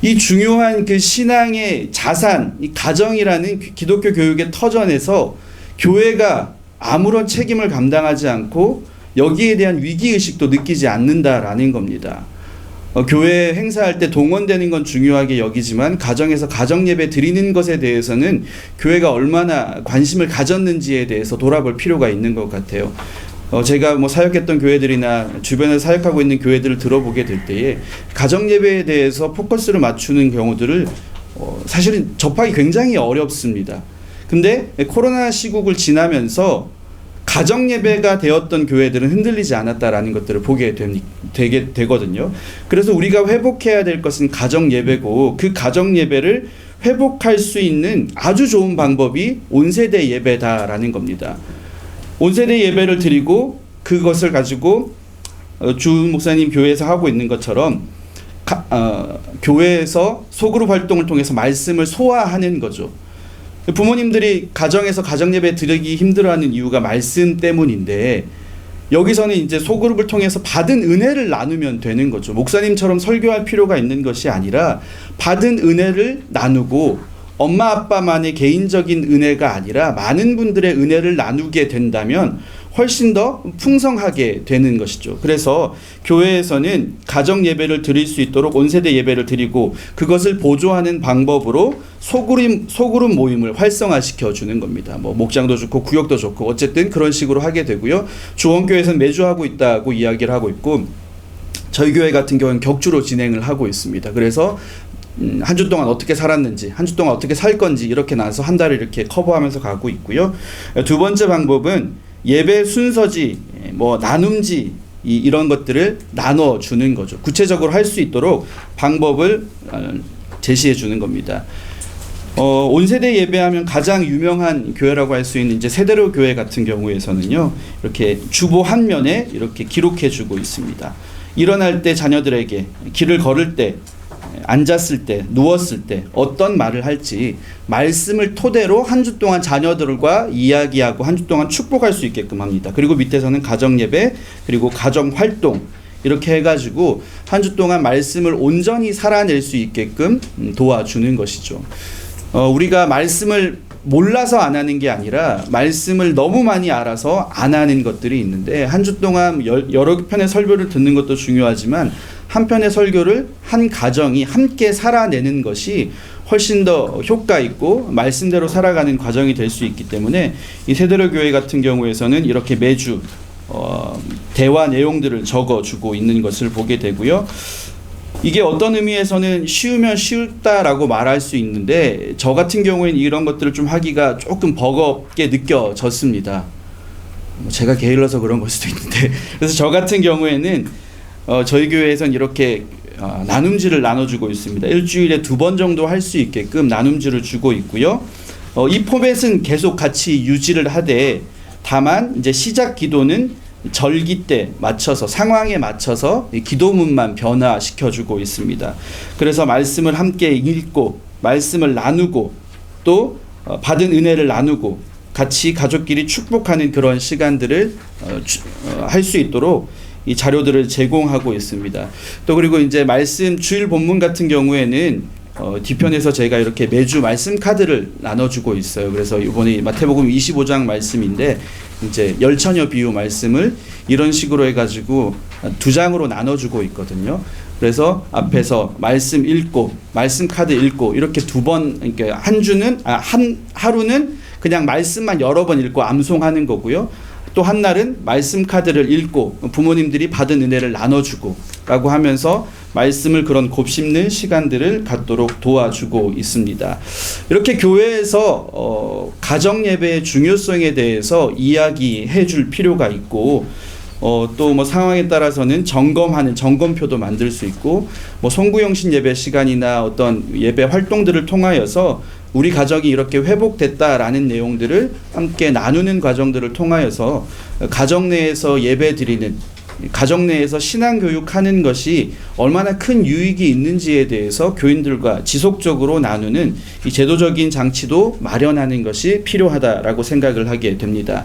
이 중요한 그 신앙의 자산, 이 가정이라는 기독교 교육의 터전에서 교회가 아무런 책임을 감당하지 않고 여기에 대한 위기의식도 느끼지 않는다라는 겁니다. 교회 행사할 때 동원되는 건 중요하게 여기지만 가정에서 가정예배 드리는 것에 대해서는 교회가 얼마나 관심을 가졌는지에 대해서 돌아볼 필요가 있는 것 같아요. 제가 뭐 사역했던 교회들이나 주변에 사역하고 있는 교회들을 들어보게 될 때에 가정예배에 대해서 포커스를 맞추는 경우들을 사실은 접하기 굉장히 어렵습니다. 근데 코로나 시국을 지나면서 가정 예배가 되었던 교회들은 흔들리지 않았다라는 것들을 보게 되거든요. 그래서 우리가 회복해야 될 것은 가정 예배고, 그 가정 예배를 회복할 수 있는 아주 좋은 방법이 온세대 예배다라는 겁니다. 온세대 예배를 드리고 그것을 가지고 주은 목사님 교회에서 하고 있는 것처럼 교회에서 소그룹 활동을 통해서 말씀을 소화하는 거죠. 부모님들이 가정에서 가정예배 드리기 힘들어하는 이유가 말씀 때문인데, 여기서는 이제 소그룹을 통해서 받은 은혜를 나누면 되는 거죠. 목사님처럼 설교할 필요가 있는 것이 아니라 받은 은혜를 나누고, 엄마 아빠만의 개인적인 은혜가 아니라 많은 분들의 은혜를 나누게 된다면 훨씬 더 풍성하게 되는 것이죠. 그래서 교회에서는 가정 예배를 드릴 수 있도록 온세대 예배를 드리고, 그것을 보조하는 방법으로 소그룹 모임을 활성화시켜 주는 겁니다. 뭐 목장도 좋고 구역도 좋고 어쨌든 그런 식으로 하게 되고요. 주원교회에서는 매주 하고 있다고 이야기를 하고 있고, 저희 교회 같은 경우는 격주로 진행을 하고 있습니다. 그래서 한 주 동안 어떻게 살았는지, 한 주 동안 어떻게 살 건지 이렇게 나눠서 한 달을 이렇게 커버하면서 가고 있고요. 두 번째 방법은 예배 순서지, 뭐 나눔지, 이런 것들을 나눠 주는 거죠. 구체적으로 할 수 있도록 방법을 제시해 주는 겁니다. 온세대 예배하면 가장 유명한 교회라고 할 수 있는 이제 세대로 교회 같은 경우에서는요, 이렇게 주보 한 면에 이렇게 기록해 주고 있습니다. 일어날 때 자녀들에게, 길을 걸을 때, 앉았을 때, 누웠을 때 어떤 말을 할지 말씀을 토대로 한 주 동안 자녀들과 이야기하고 한 주 동안 축복할 수 있게끔 합니다. 그리고 밑에서는 가정 예배, 그리고 가정 활동, 이렇게 해가지고 한 주 동안 말씀을 온전히 살아낼 수 있게끔 도와주는 것이죠. 우리가 말씀을 몰라서 안 하는 게 아니라 말씀을 너무 많이 알아서 안 하는 것들이 있는데, 한 주 동안 여러 편의 설교를 듣는 것도 중요하지만 한 편의 설교를 한 가정이 함께 살아내는 것이 훨씬 더 효과 있고 말씀대로 살아가는 과정이 될 수 있기 때문에, 이 세대로 교회 같은 경우에서는 이렇게 매주 대화 내용들을 적어주고 있는 것을 보게 되고요. 이게 어떤 의미에서는 쉬우면 쉽다라고 말할 수 있는데, 저 같은 경우에는 이런 것들을 좀 하기가 조금 버겁게 느껴졌습니다. 제가 게을러서 그런 걸 수도 있는데, 그래서 저 같은 경우에는 저희 교회에서는 이렇게 나눔지를 나눠주고 있습니다. 일주일에 2번 정도 할 수 있게끔 나눔지를 주고 있고요. 이 포맷은 계속 같이 유지를 하되, 다만 이제 시작 기도는 절기 때 맞춰서, 상황에 맞춰서 기도문만 변화시켜주고 있습니다. 그래서 말씀을 함께 읽고 말씀을 나누고 또 받은 은혜를 나누고 같이 가족끼리 축복하는 그런 시간들을 할 수 있도록 이 자료들을 제공하고 있습니다. 또 그리고 이제 말씀 주일 본문 같은 경우에는 뒤편에서 제가 이렇게 매주 말씀 카드를 나눠주고 있어요. 그래서 이번에 마태복음 25장 말씀인데, 이제 열처녀 비유 말씀을 이런 식으로 해가지고 2장으로 나눠주고 있거든요. 그래서 앞에서 말씀 읽고 말씀 카드 읽고 이렇게 2번, 그러니까 한 하루는 그냥 말씀만 여러 번 읽고 암송하는 거고요. 또 한 날은 말씀 카드를 읽고 부모님들이 받은 은혜를 나눠주고 라고 하면서 말씀을 그런 곱씹는 시간들을 갖도록 도와주고 있습니다. 이렇게 교회에서 가정 예배의 중요성에 대해서 이야기해 줄 필요가 있고, 또 뭐 상황에 따라서는 점검하는 점검표도 만들 수 있고, 뭐 송구영신 예배 시간이나 어떤 예배 활동들을 통하여서 우리 가정이 이렇게 회복됐다라는 내용들을 함께 나누는 과정들을 통하여서 가정 내에서 예배 드리는, 가정 내에서 신앙교육하는 것이 얼마나 큰 유익이 있는지에 대해서 교인들과 지속적으로 나누는 이 제도적인 장치도 마련하는 것이 필요하다라고 생각을 하게 됩니다.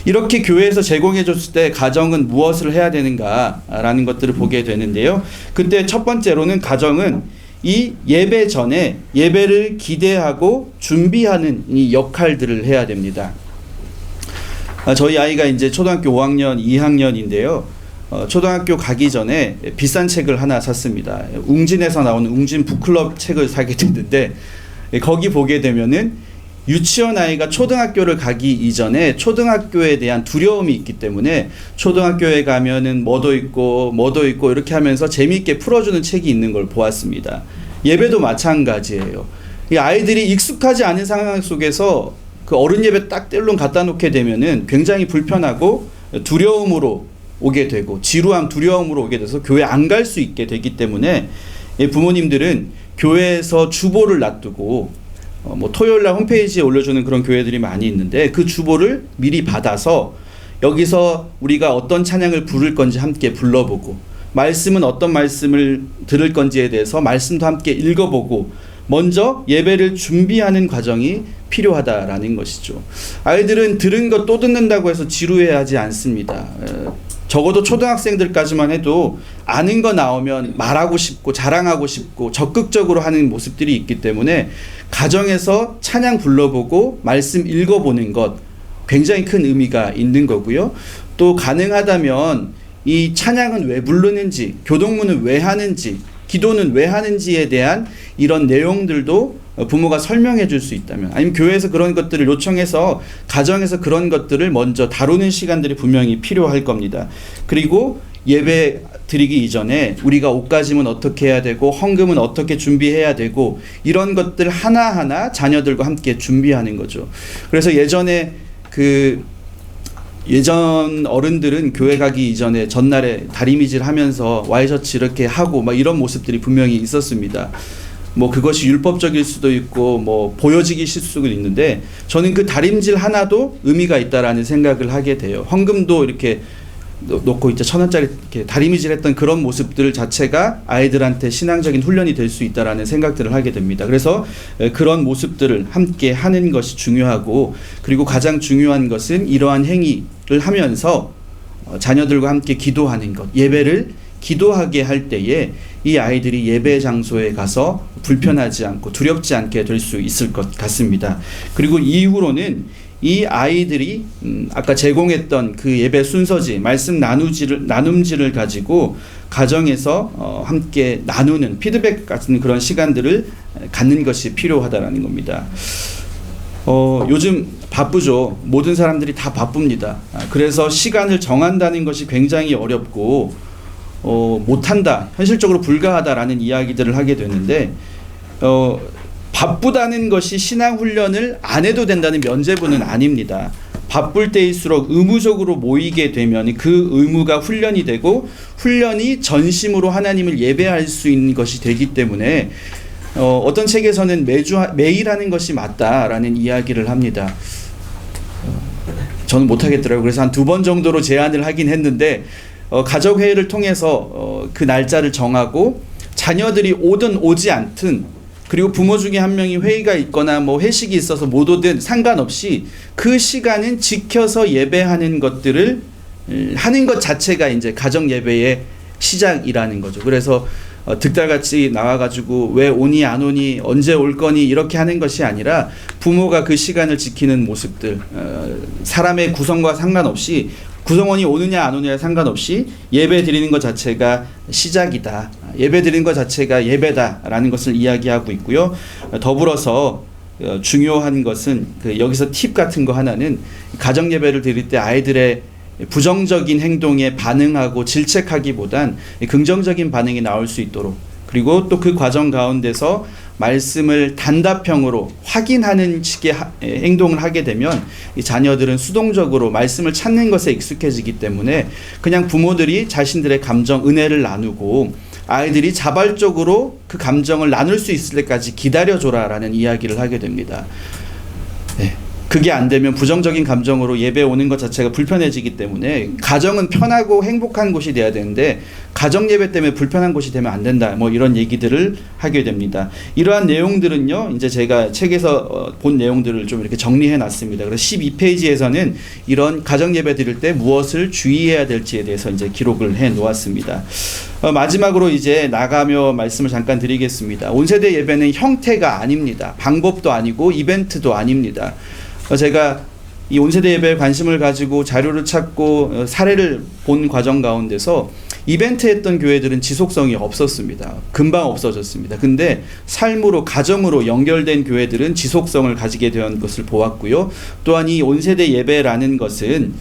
이렇게 교회에서 제공해 줬을 때 가정은 무엇을 해야 되는가라는 것들을 보게 되는데요. 그때 첫 번째로는 가정은 이 예배 전에 예배를 기대하고 준비하는 이 역할들을 해야 됩니다. 저희 아이가 이제 초등학교 5학년, 2학년인데요. 초등학교 가기 전에 비싼 책을 하나 샀습니다. 웅진에서 나오는 웅진 북클럽 책을 사게 됐는데, 거기 보게 되면은 유치원 아이가 초등학교를 가기 이전에 초등학교에 대한 두려움이 있기 때문에 초등학교에 가면은 뭐도 있고 이렇게 하면서 재미있게 풀어주는 책이 있는 걸 보았습니다. 예배도 마찬가지예요. 이 아이들이 익숙하지 않은 상황 속에서 그 어른 예배 딱 뗄론 갖다 놓게 되면은 굉장히 불편하고 두려움으로 오게 되고 지루함, 두려움으로 오게 돼서 교회 안 갈 수 있게 되기 때문에 부모님들은 교회에서 주보를 놔두고 뭐 토요일날 홈페이지에 올려주는 그런 교회들이 많이 있는데 그 주보를 미리 받아서 여기서 우리가 어떤 찬양을 부를 건지 함께 불러보고 말씀은 어떤 말씀을 들을 건지에 대해서 말씀도 함께 읽어보고 먼저 예배를 준비하는 과정이 필요하다라는 것이죠. 아이들은 들은 것 또 듣는다고 해서 지루해하지 않습니다. 적어도 초등학생들까지만 해도 아는 거 나오면 말하고 싶고 자랑하고 싶고 적극적으로 하는 모습들이 있기 때문에 가정에서 찬양 불러보고 말씀 읽어보는 것 굉장히 큰 의미가 있는 거고요. 또 가능하다면 이 찬양은 왜 부르는지, 교동문은 왜 하는지, 기도는 왜 하는지에 대한 이런 내용들도 부모가 설명해 줄 수 있다면, 아니면 교회에서 그런 것들을 요청해서 가정에서 그런 것들을 먼저 다루는 시간들이 분명히 필요할 겁니다. 그리고 예배 드리기 이전에 우리가 옷가짐은 어떻게 해야 되고 헌금은 어떻게 준비해야 되고 이런 것들 하나하나 자녀들과 함께 준비하는 거죠. 그래서 예전 어른들은 교회 가기 이전에 전날에 다리미질 하면서 와이셔츠 이렇게 하고 막 이런 모습들이 분명히 있었습니다. 뭐 그것이 율법적일 수도 있고 뭐 보여지기 싫을 수도 있는데 저는 그 다림질 하나도 의미가 있다라는 생각을 하게 돼요. 헌금도 이렇게 놓고 이제 1,000원짜리 이렇게 다리미질했던 그런 모습들 자체가 아이들한테 신앙적인 훈련이 될 수 있다라는 생각들을 하게 됩니다. 그래서 그런 모습들을 함께 하는 것이 중요하고, 그리고 가장 중요한 것은 이러한 행위를 하면서 자녀들과 함께 기도하는 것, 예배를 기도하게 할 때에 이 아이들이 예배 장소에 가서 불편하지 않고 두렵지 않게 될 수 있을 것 같습니다. 그리고 이후로는 이 아이들이 아까 제공했던 그 예배 순서지, 말씀 나눔지를 가지고 가정에서 함께 나누는 피드백 같은 그런 시간들을 갖는 것이 필요하다라는 겁니다. 요즘 바쁘죠. 모든 사람들이 다 바쁩니다. 그래서 시간을 정한다는 것이 굉장히 어렵고 못한다, 현실적으로 불가하다라는 이야기들을 하게 되는데 바쁘다는 것이 신앙훈련을 안 해도 된다는 면죄부는 아닙니다. 바쁠 때일수록 의무적으로 모이게 되면 그 의무가 훈련이 되고 훈련이 전심으로 하나님을 예배할 수 있는 것이 되기 때문에 어떤 책에서는 매일 하는 것이 맞다라는 이야기를 합니다. 저는 못하겠더라고요. 그래서 한 2번 정도로 제안을 하긴 했는데 가족회의를 통해서 그 날짜를 정하고 자녀들이 오든 오지 않든, 그리고 부모 중에 한 명이 회의가 있거나 뭐 회식이 있어서 못 오든 상관없이 그 시간은 지켜서 예배하는 것들을 하는 것 자체가 이제 가정 예배의 시작이라는 거죠. 그래서 득달같이 나와가지고 왜 오니 안 오니 언제 올 거니 이렇게 하는 것이 아니라 부모가 그 시간을 지키는 모습들, 사람의 구성과 상관없이, 구성원이 오느냐 안 오느냐에 상관없이 예배 드리는 것 자체가 시작이다, 예배 드리는 것 자체가 예배다라는 것을 이야기하고 있고요. 더불어서 중요한 것은 여기서 팁 같은 거 하나는, 가정 예배를 드릴 때 아이들의 부정적인 행동에 반응하고 질책하기보단 긍정적인 반응이 나올 수 있도록, 그리고 또 그 과정 가운데서 말씀을 단답형으로 확인하는 식의 행동을 하게 되면 이 자녀들은 수동적으로 말씀을 찾는 것에 익숙해지기 때문에 그냥 부모들이 자신들의 감정, 은혜를 나누고 아이들이 자발적으로 그 감정을 나눌 수 있을 때까지 기다려줘라라는 이야기를 하게 됩니다. 네. 그게 안 되면 부정적인 감정으로 예배 오는 것 자체가 불편해지기 때문에 가정은 편하고 행복한 곳이 돼야 되는데 가정 예배 때문에 불편한 곳이 되면 안 된다, 뭐 이런 얘기들을 하게 됩니다. 이러한 내용들은요, 이제 제가 책에서 본 내용들을 좀 이렇게 정리해 놨습니다. 그래서 12페이지에서는 이런 가정 예배 드릴 때 무엇을 주의해야 될지에 대해서 이제 기록을 해 놓았습니다. 마지막으로 이제 나가며 말씀을 잠깐 드리겠습니다. 온세대 예배는 형태가 아닙니다. 방법도 아니고 이벤트도 아닙니다. 제가 이 온세대 예배에 관심을 가지고 자료를 찾고 사례를 본 과정 가운데서 이벤트 했던 교회들은 지속성이 없었습니다. 금방 없어졌습니다. 근데 삶으로, 가정으로 연결된 교회들은 지속성을 가지게 된 것을 보았고요. 또한 이 온세대 예배라는 것은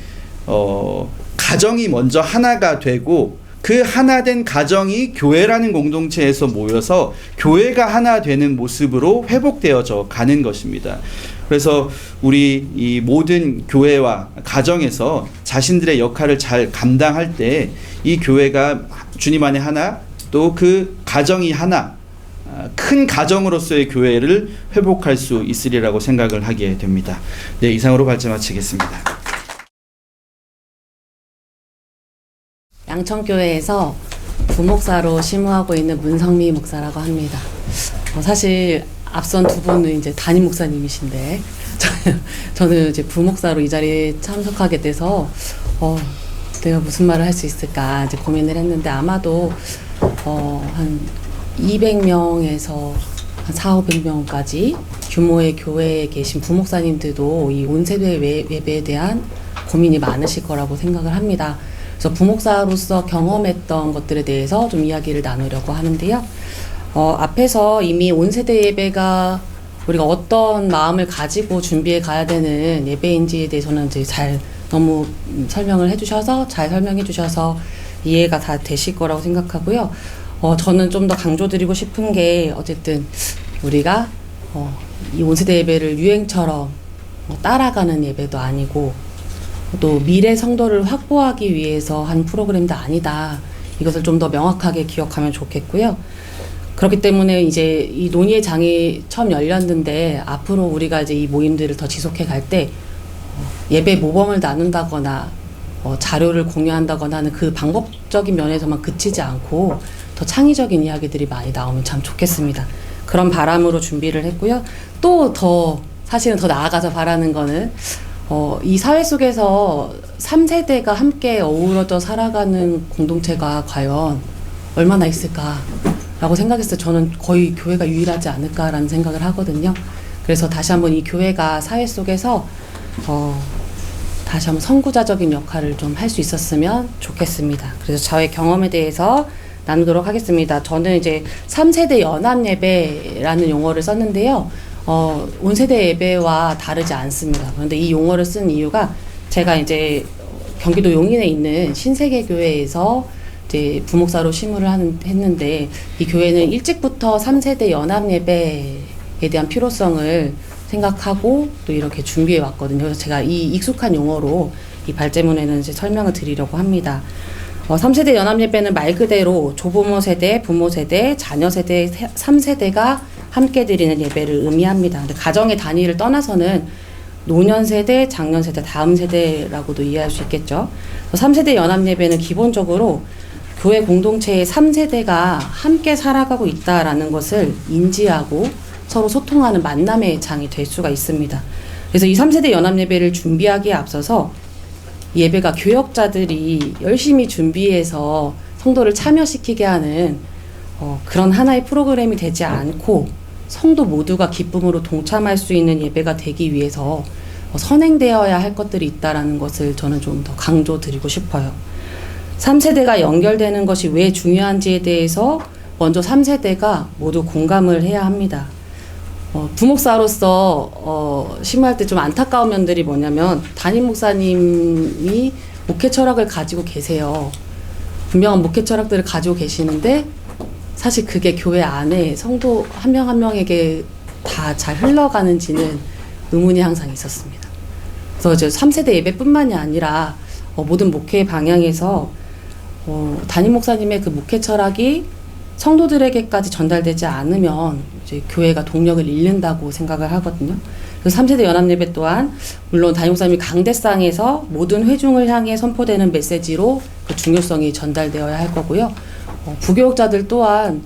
가정이 먼저 하나가 되고 그 하나 된 가정이 교회라는 공동체에서 모여서 교회가 하나 되는 모습으로 회복되어져 가는 것입니다. 그래서 우리 이 모든 교회와 가정에서 자신들의 역할을 잘 감당할 때 이 교회가 주님 안에 하나, 또 그 가정이 하나, 큰 가정으로서의 교회를 회복할 수 있으리라고 생각을 하게 됩니다. 네, 이상으로 발제 마치겠습니다. 양천교회에서 부목사로 심우하고 있는 문성미 목사라고 합니다. 사실 앞선 두 분은 이제 담임 목사님이신데 저는 이제 부목사로 이 자리에 참석하게 돼서 내가 무슨 말을 할 수 있을까 이제 고민을 했는데, 아마도 한 200명에서 한 400~500명까지 규모의 교회에 계신 부목사님들도 이 온세대 예배에 대한 고민이 많으실 거라고 생각을 합니다. 그래서 부목사로서 경험했던 것들에 대해서 좀 이야기를 나누려고 하는데요. 앞에서 이미 온세대 예배가 우리가 어떤 마음을 가지고 준비해 가야 되는 예배인지에 대해서는 이제 너무 설명을 해주셔서 잘 설명해 주셔서 이해가 다 되실 거라고 생각하고요. 저는 좀 더 강조드리고 싶은 게, 어쨌든 우리가 이 온세대 예배를 유행처럼 따라가는 예배도 아니고, 또 미래 성도를 확보하기 위해서 한 프로그램도 아니다. 이것을 좀 더 명확하게 기억하면 좋겠고요. 그렇기 때문에 이제 이 논의의 장이 처음 열렸는데, 앞으로 우리가 이제 이 모임들을 더 지속해 갈 때 예배 모범을 나눈다거나 자료를 공유한다거나 하는 그 방법적인 면에서만 그치지 않고 더 창의적인 이야기들이 많이 나오면 참 좋겠습니다. 그런 바람으로 준비를 했고요. 또 사실은 더 나아가서 바라는 거는 이 사회 속에서 3세대가 함께 어우러져 살아가는 공동체가 과연 얼마나 있을까라고 생각했을 때 저는 거의 교회가 유일하지 않을까라는 생각을 하거든요. 그래서 다시 한번 이 교회가 사회 속에서 다시 한번 선구자적인 역할을 좀 할 수 있었으면 좋겠습니다. 그래서 저의 경험에 대해서 나누도록 하겠습니다. 저는 이제 3세대 연합예배라는 용어를 썼는데요. 온세대 예배와 다르지 않습니다. 그런데 이 용어를 쓴 이유가, 제가 이제 경기도 용인에 있는 신세계교회에서 이제 부목사로 심우를 했는데, 이 교회는 일찍부터 3세대 연합예배에 대한 필요성을 생각하고 또 이렇게 준비해 왔거든요. 그래서 제가 이 익숙한 용어로 이 발제문에는 이제 설명을 드리려고 합니다. 3세대 연합예배는 말 그대로 조부모 세대, 부모 세대, 자녀 세대 3세대가 함께 드리는 예배를 의미합니다. 근데 가정의 단위를 떠나서는 노년 세대, 장년 세대, 다음 세대라고도 이해할 수 있겠죠. 3세대 연합예배는 기본적으로 교회 공동체의 3세대가 함께 살아가고 있다라는 것을 인지하고 서로 소통하는 만남의 장이 될 수가 있습니다. 그래서 이 3세대 연합예배를 준비하기에 앞서서 예배가 교역자들이 열심히 준비해서 성도를 참여시키게 하는 그런 하나의 프로그램이 되지 않고, 성도 모두가 기쁨으로 동참할 수 있는 예배가 되기 위해서 선행되어야 할 것들이 있다라는 것을 저는 좀 더 강조드리고 싶어요. 3세대가 연결되는 것이 왜 중요한지에 대해서 먼저 3세대가 모두 공감을 해야 합니다. 부목사로서 심할 때 좀 안타까운 면들이 뭐냐면, 담임 목사님이 목회 철학을 가지고 계세요. 분명한 목회 철학들을 가지고 계시는데 사실 그게 교회 안에 성도 한 명 한 명에게 다 잘 흘러가는지는 의문이 항상 있었습니다. 그래서 이제 3세대 예배뿐만이 아니라 모든 목회 방향에서 담임 목사님의 그 목회 철학이 성도들에게까지 전달되지 않으면 이제 교회가 동력을 잃는다고 생각을 하거든요. 그래서 3세대 연합예배 또한 물론 담임 목사님이 강대상에서 모든 회중을 향해 선포되는 메시지로 그 중요성이 전달되어야 할 거고요. 부교육자들 또한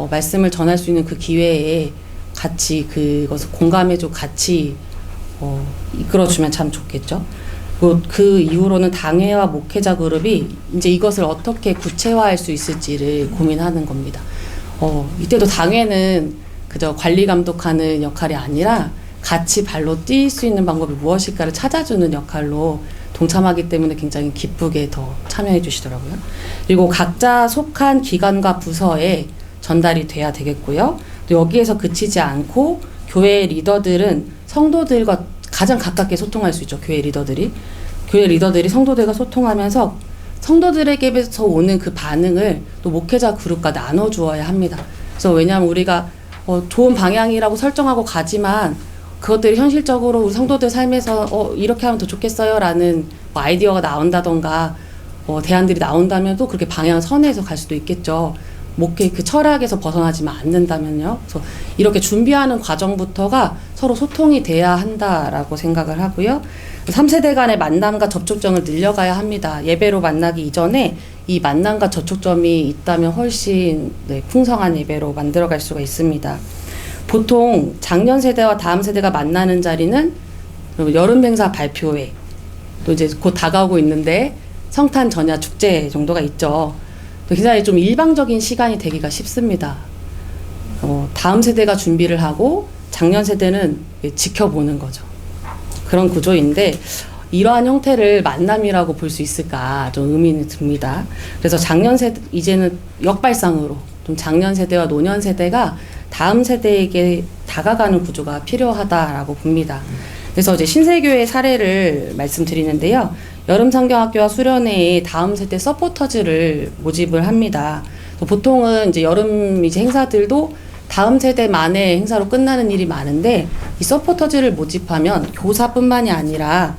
말씀을 전할 수 있는 그 기회에 같이 그것을 공감해주고 같이 이끌어주면 참 좋겠죠. 그 이후로는 당회와 목회자 그룹이 이제 이것을 어떻게 구체화할 수 있을지를 고민하는 겁니다. 이때도 당회는 그저 관리 감독하는 역할이 아니라 같이 발로 뛸 수 있는 방법이 무엇일까를 찾아주는 역할로 동참하기 때문에 굉장히 기쁘게 더 참여해 주시더라고요. 그리고 각자 속한 기관과 부서에 전달이 돼야 되겠고요. 또 여기에서 그치지 않고 교회 리더들은 성도들과 가장 가깝게 소통할 수 있죠. 교회 리더들이 성도들과 소통하면서 성도들에게서 오는 그 반응을 또 목회자 그룹과 나눠주어야 합니다. 그래서 왜냐하면 우리가 좋은 방향이라고 설정하고 가지만 그것들이 현실적으로 우리 성도들 삶에서 이렇게 하면 더 좋겠어요라는 뭐 아이디어가 나온다던가 대안들이 나온다면 또 그렇게 방향 선회해서 갈 수도 있겠죠. 목회 그 철학에서 벗어나지만 않는다면요. 그래서 이렇게 준비하는 과정부터가 서로 소통이 돼야 한다라고 생각을 하고요. 3세대 간의 만남과 접촉점을 늘려가야 합니다. 예배로 만나기 이전에 이 만남과 접촉점이 있다면 훨씬 풍성한 예배로 만들어갈 수가 있습니다. 보통 작년 세대와 다음 세대가 만나는 자리는 여름 행사 발표회, 또 이제 곧 다가오고 있는데 성탄 전야 축제 정도가 있죠. 굉장히 좀 일방적인 시간이 되기가 쉽습니다. 다음 세대가 준비를 하고 작년 세대는 지켜보는 거죠. 그런 구조인데 이러한 형태를 만남이라고 볼 수 있을까 좀 의문이 듭니다. 그래서 작년 세대 이제는 역발상으로 좀 작년 세대와 노년 세대가 다음 세대에게 다가가는 구조가 필요하다라고 봅니다. 그래서 이제 신세교회 사례를 말씀드리는데요. 여름상경학교와 수련회에 다음 세대 서포터즈를 모집을 합니다. 보통은 이제 여름 이제 행사들도 다음 세대만의 행사로 끝나는 일이 많은데 이 서포터즈를 모집하면 교사뿐만이 아니라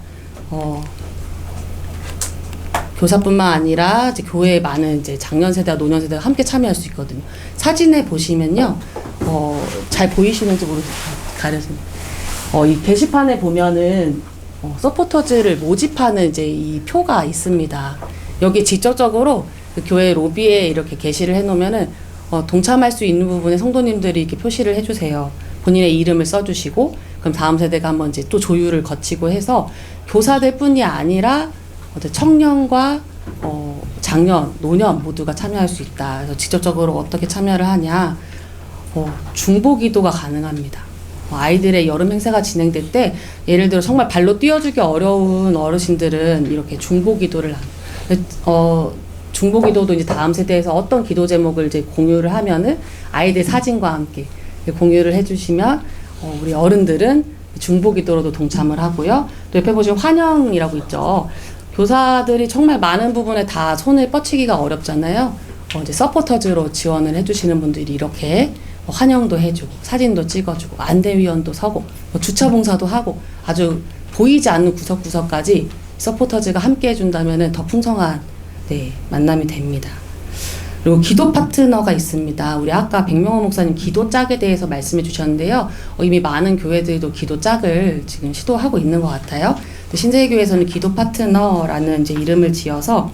이제 교회에 많은 이제 작년 세대와 노년 세대가 함께 참여할 수 있거든요. 사진에 보시면요, 잘 보이시는지 가려집니다. 이 게시판에 보면은 서포터즈를 모집하는 이제 이 표가 있습니다. 여기 직접적으로 그 교회 로비에 이렇게 게시를 해놓으면은 동참할 수 있는 부분에 성도님들이 이렇게 표시를 해주세요. 본인의 이름을 써주시고 그럼 다음 세대가 한번 이제 또 조율을 거치고 해서 교사들뿐이 아니라 청년과 장년, 노년 모두가 참여할 수 있다. 그래서 직접적으로 어떻게 참여를 하냐? 중보기도가 가능합니다. 아이들의 여름 행사가 진행될 때 예를 들어 정말 발로 뛰어주기 어려운 어르신들은 이렇게 중보기도를 중보기도도 이제 다음 세대에서 어떤 기도 제목을 이제 공유를 하면은 아이들 사진과 함께 공유를 해주시면 우리 어른들은 중보기도로도 동참을 하고요. 또 옆에 보시면 환영이라고 있죠. 교사들이 정말 많은 부분에 다 손을 뻗치기가 어렵잖아요. 이제 서포터즈로 지원을 해주시는 분들이 이렇게 환영도 해주고 사진도 찍어주고 안대위원도 서고 주차 봉사도 하고 아주 보이지 않는 구석구석까지 서포터즈가 함께 해준다면 더 풍성한 만남이 됩니다. 그리고 기도 파트너가 있습니다. 우리 아까 백명호 목사님 기도 짝에 대해서 말씀해 주셨는데요. 이미 많은 교회들도 기도 짝을 지금 시도하고 있는 것 같아요. 신세계교회에서는 기도 파트너라는 이제 이름을 지어서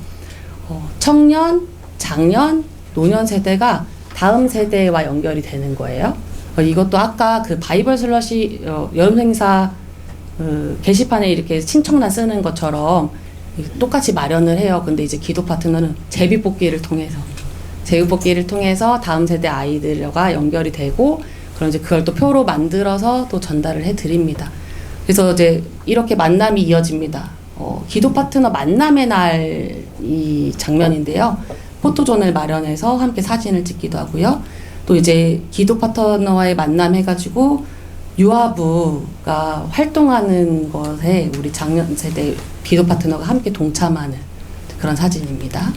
청년, 장년, 노년 세대가 다음 세대와 연결이 되는 거예요. 이것도 아까 그 바이블 슬러시 여름 행사 게시판에 이렇게 신청란 쓰는 것처럼 똑같이 마련을 해요. 근데 이제 기도 파트너는 제비뽑기를 통해서 다음 세대 아이들과 연결이 되고 그럼 이제 그걸 또 표로 만들어서 또 전달을 해드립니다. 그래서 이제 이렇게 만남이 이어집니다. 기도 파트너 만남의 날 이 장면인데요. 포토존을 마련해서 함께 사진을 찍기도 하고요. 또 이제 기도 파트너와의 만남 해가지고 유아부가 활동하는 것에 우리 작년 세대 기도 파트너가 함께 동참하는 그런 사진입니다.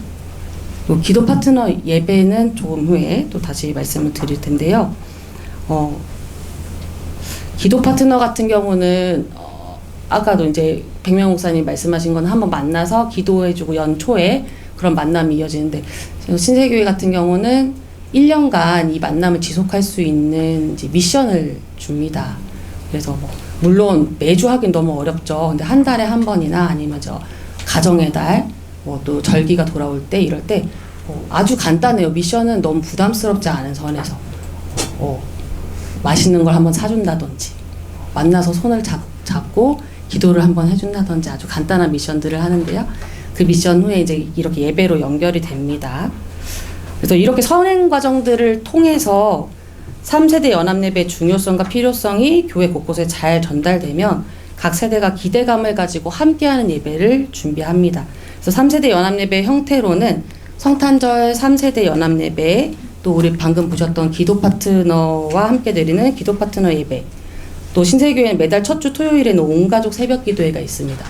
또 기도 파트너 예배는 조금 후에 또 다시 말씀을 드릴 텐데요. 기도 파트너 같은 경우는 아까도 이제 백명 목사님 말씀하신 건 한번 만나서 기도해주고 연초에 그런 만남이 이어지는데 신세교회 같은 경우는 1년간 이 만남을 지속할 수 있는 이제 미션을 줍니다. 그래서 물론 매주 하긴 너무 어렵죠. 근데 한 달에 한 번이나 아니면 가정의 달, 또 절기가 돌아올 때 이럴 때 아주 간단해요. 미션은 너무 부담스럽지 않은 선에서 맛있는 걸 한번 사준다든지 만나서 손을 잡고 기도를 한번 해준다든지 아주 간단한 미션들을 하는데요. 그 미션 후에 이제 이렇게 예배로 연결이 됩니다. 그래서 이렇게 선행 과정들을 통해서 3세대 연합예배의 중요성과 필요성이 교회 곳곳에 잘 전달되면 각 세대가 기대감을 가지고 함께하는 예배를 준비합니다. 그래서 3세대 연합예배의 형태로는 성탄절 3세대 연합예배, 또 우리 방금 보셨던 기도 파트너와 함께 드리는 기도 파트너 예배, 또 신세교회는 매달 첫 주 토요일에는 온가족 새벽 기도회가 있습니다.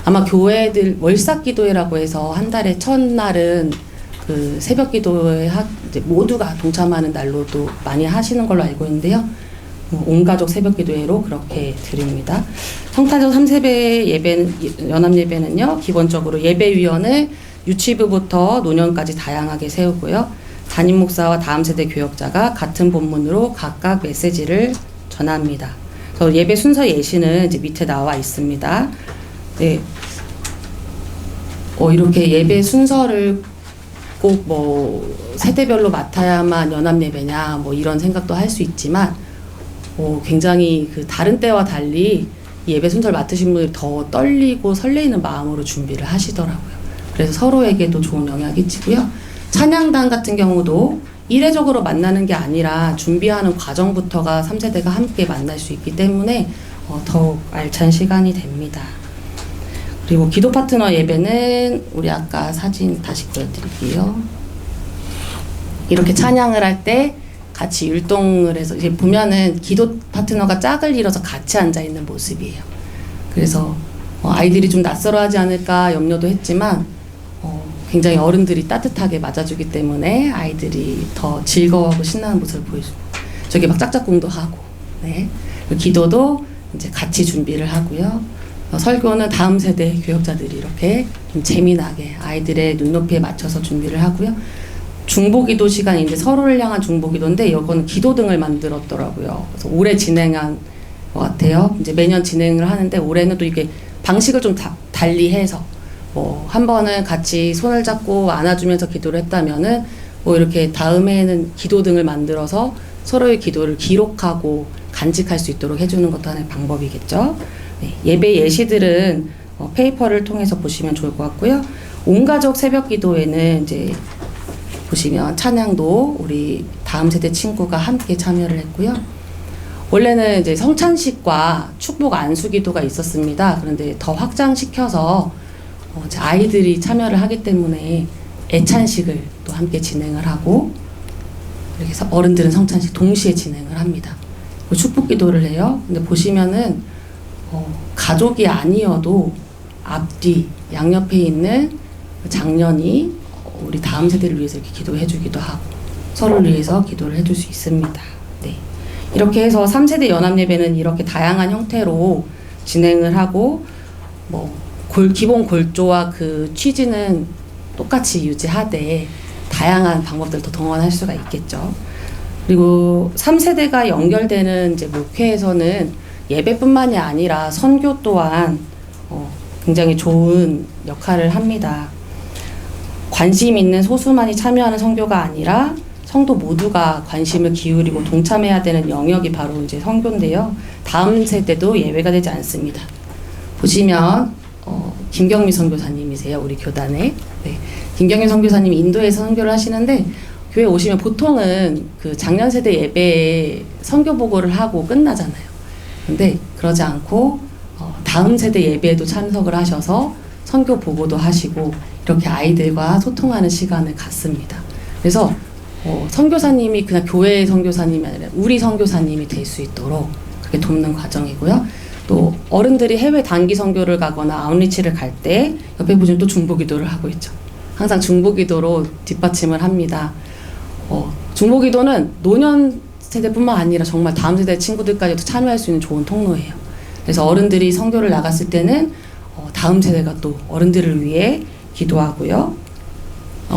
아마 교회들 월삭 기도회라고 해서 한 달에 첫날은 그 새벽 기도회 이제 모두가 동참하는 날로도 많이 하시는 걸로 알고 있는데요. 온가족 새벽기도회로 그렇게 드립니다. 성탄절 3세배 예배는, 연합예배는요, 기본적으로 예배위원을 유치부부터 노년까지 다양하게 세우고요. 담임 목사와 다음 세대 교역자가 같은 본문으로 각각 메시지를 전합니다. 그래서 예배 순서 예시는 이제 밑에 나와 있습니다. 네. 이렇게 예배 순서를 꼭 뭐 세대별로 맡아야만 연합예배냐 뭐 이런 생각도 할 수 있지만 굉장히 그 다른 때와 달리 예배 순서를 맡으신 분들이 더 떨리고 설레이는 마음으로 준비를 하시더라고요. 그래서 서로에게도 좋은 영향을 끼치고요. 찬양단 같은 경우도 이례적으로 만나는 게 아니라 준비하는 과정부터가 3세대가 함께 만날 수 있기 때문에 더욱 알찬 시간이 됩니다. 그리고 기도 파트너 예배는 우리 아까 사진 다시 보여드릴게요. 이렇게 찬양을 할 때 같이 율동을 해서 이제 보면은 기도 파트너가 짝을 이뤄서 같이 앉아 있는 모습이에요. 그래서 아이들이 좀 낯설어하지 않을까 염려도 했지만 굉장히 어른들이 따뜻하게 맞아주기 때문에 아이들이 더 즐거워하고 신나는 모습을 보여주고 저기 막 짝짝꿍도 하고 네. 기도도 이제 같이 준비를 하고요. 설교는 다음 세대 교역자들이 이렇게 좀 재미나게 아이들의 눈높이에 맞춰서 준비를 하고요. 중보기도 시간이 이제 서로를 향한 중보기도인데 이거는 기도등을 만들었더라고요. 그래서 올해 진행한 것 같아요. 이제 매년 진행을 하는데 올해는 또 이게 방식을 좀 달리해서 뭐 한 번은 같이 손을 잡고 안아주면서 기도를 했다면은 뭐 이렇게 다음에는 기도등을 만들어서 서로의 기도를 기록하고 간직할 수 있도록 해주는 것도 하나의 방법이겠죠. 네, 예배 예시들은 페이퍼를 통해서 보시면 좋을 것 같고요. 온가족 새벽기도회는 이제 보시면 찬양도 우리 다음 세대 친구가 함께 참여를 했고요. 원래는 이제 성찬식과 축복 안수기도가 있었습니다. 그런데 더 확장시켜서 아이들이 참여를 하기 때문에 애찬식을 또 함께 진행을 하고 이렇게 해서 어른들은 성찬식 동시에 진행을 합니다. 축복기도를 해요. 근데 보시면은 가족이 아니어도 앞뒤 양옆에 있는 장년이 우리 다음 세대를 위해서 이렇게 기도해 주기도 하고 서로를 위해서 기도를 해줄 수 있습니다. 네. 이렇게 해서 3세대 연합예배는 이렇게 다양한 형태로 진행을 하고 기본 골조와 그 취지는 똑같이 유지하되 다양한 방법들을 더 동원할 수가 있겠죠. 그리고 3세대가 연결되는 이제 목회에서는 예배뿐만이 아니라 선교 또한 굉장히 좋은 역할을 합니다. 관심 있는 소수만이 참여하는 선교가 아니라 성도 모두가 관심을 기울이고 동참해야 되는 영역이 바로 이제 선교인데요. 다음 세대도 예외가 되지 않습니다. 보시면 김경미 선교사님이세요. 우리 교단에. 네. 김경미 선교사님이 인도에서 선교를 하시는데 교회 오시면 보통은 그 작년 세대 예배에 선교 보고를 하고 끝나잖아요. 근데 그러지 않고 다음 세대 예배에도 참석을 하셔서 선교 보고도 하시고 이렇게 아이들과 소통하는 시간을 갖습니다. 그래서 선교사님이 그냥 교회의 선교사님이 아니라 우리 선교사님이 될 수 있도록 그렇게 돕는 과정이고요. 또 어른들이 해외 단기 선교를 가거나 아웃리치를 갈 때 옆에 보시면 또 중보기도를 하고 있죠. 항상 중보기도로 뒷받침을 합니다. 중보기도는 노년 세대뿐만 아니라 정말 다음 세대 친구들까지도 참여할 수 있는 좋은 통로예요. 그래서 어른들이 선교를 나갔을 때는 다음 세대가 또 어른들을 위해 기도하고요.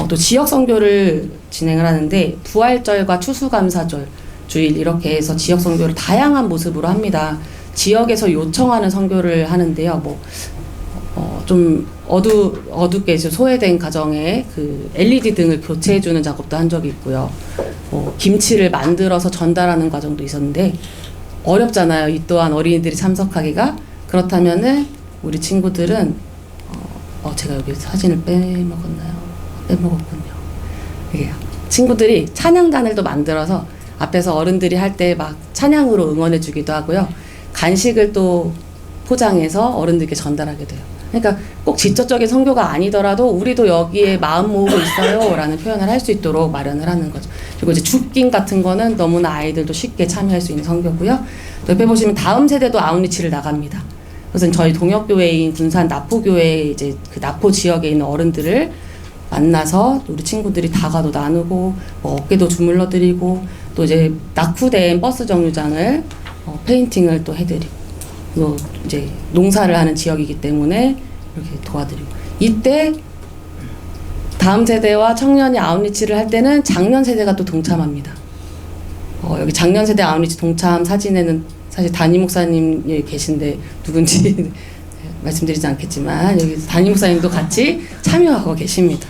또 지역 선교를 진행을 하는데 부활절과 추수감사절, 주일 이렇게 해서 지역 선교를 다양한 모습으로 합니다. 지역에서 요청하는 선교를 하는데요. 좀 어둡게 소외된 가정에 그 LED 등을 교체해주는 작업도 한 적이 있고요. 김치를 만들어서 전달하는 과정도 있었는데 어렵잖아요. 이 또한 어린이들이 참석하기가. 그렇다면은 우리 친구들은 제가 여기 사진을 빼먹었나요? 빼먹었군요. 이게 친구들이 찬양단을 또 만들어서 앞에서 어른들이 할 때 막 찬양으로 응원해 주기도 하고요. 간식을 또 포장해서 어른들께 전달하게 돼요. 그러니까 꼭 직접적인 선교가 아니더라도 우리도 여기에 마음 모으고 있어요 라는 표현을 할 수 있도록 마련을 하는 거죠. 그리고 이제 줍깅 같은 거는 너무나 아이들도 쉽게 참여할 수 있는 선교고요. 옆에 보시면 다음 세대도 아웃리치를 나갑니다. 그래서 저희 동역교회인 군산 나포교회 이제 그 나포 지역에 있는 어른들을 만나서 우리 친구들이 다과도 나누고 어깨도 주물러 드리고 또 이제 낙후된 버스 정류장을 페인팅을 또 해드리고 또 이제 농사를 하는 지역이기 때문에 이렇게 도와드리고 이때 다음 세대와 청년이 아웃리치를 할 때는 작년 세대가 또 동참합니다. 여기 작년 세대 아웃리치 동참 사진에는 사실 담임 목사님이 계신데 누군지 말씀드리지 않겠지만 여기 담임 목사님도 같이 참여하고 계십니다.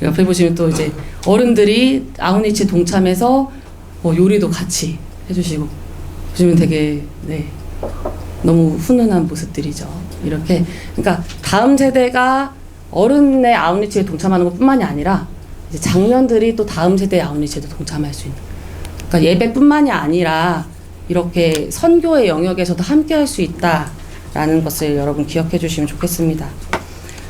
옆에 보시면 또 이제 어른들이 아웃리치 동참해서 요리도 같이 해주시고 보시면 되게 너무 훈훈한 모습들이죠. 이렇게 그러니까 다음 세대가 어른의 아웃리치에 동참하는 것뿐만이 아니라 이제 장년들이 또 다음 세대의 아웃리치에도 동참할 수 있는. 그러니까 예배뿐만이 아니라 이렇게 선교의 영역에서도 함께할 수 있다라는 것을 여러분 기억해 주시면 좋겠습니다.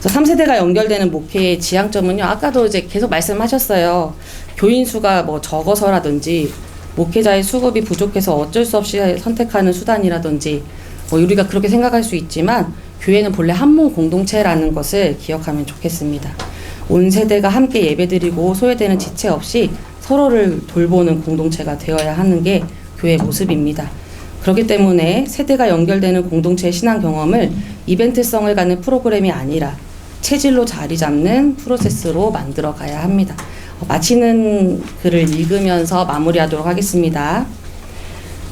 그래서 3세대가 연결되는 목회의 지향점은요. 아까도 이제 계속 말씀하셨어요. 교인 수가 뭐 적어서라든지 목회자의 수급이 부족해서 어쩔 수 없이 선택하는 수단이라든지 뭐 우리가 그렇게 생각할 수 있지만 교회는 본래 한몸 공동체라는 것을 기억하면 좋겠습니다. 온 세대가 함께 예배드리고 소외되는 지체 없이 서로를 돌보는 공동체가 되어야 하는 게 교회의 모습입니다. 그렇기 때문에 세대가 연결되는 공동체의 신앙 경험을 이벤트성을 갖는 프로그램이 아니라 체질로 자리 잡는 프로세스로 만들어 가야 합니다. 마치는 글을 읽으면서 마무리하도록 하겠습니다.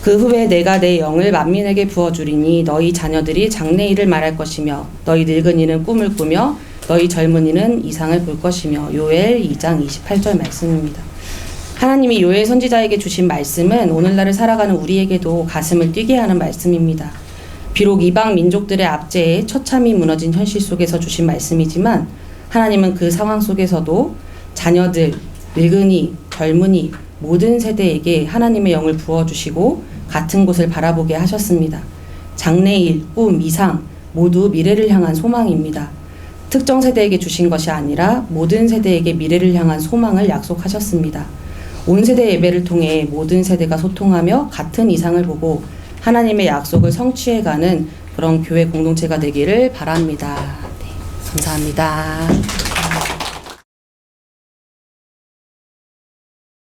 그 후에 내가 내 영을 만민에게 부어주리니 너희 자녀들이 장래일을 말할 것이며 너희 늙은이는 꿈을 꾸며 너희 젊은이는 이상을 볼 것이며 요엘 2장 28절 말씀입니다. 하나님이 요엘 선지자에게 주신 말씀은 오늘날을 살아가는 우리에게도 가슴을 뛰게 하는 말씀입니다. 비록 이방 민족들의 압제에 처참히 무너진 현실 속에서 주신 말씀이지만 하나님은 그 상황 속에서도 자녀들, 늙은이, 젊은이 모든 세대에게 하나님의 영을 부어주시고 같은 곳을 바라보게 하셨습니다. 장래일, 꿈, 이상 모두 미래를 향한 소망입니다. 특정 세대에게 주신 것이 아니라 모든 세대에게 미래를 향한 소망을 약속하셨습니다. 온 세대 예배를 통해 모든 세대가 소통하며 같은 이상을 보고 하나님의 약속을 성취해가는 그런 교회 공동체가 되기를 바랍니다. 네, 감사합니다.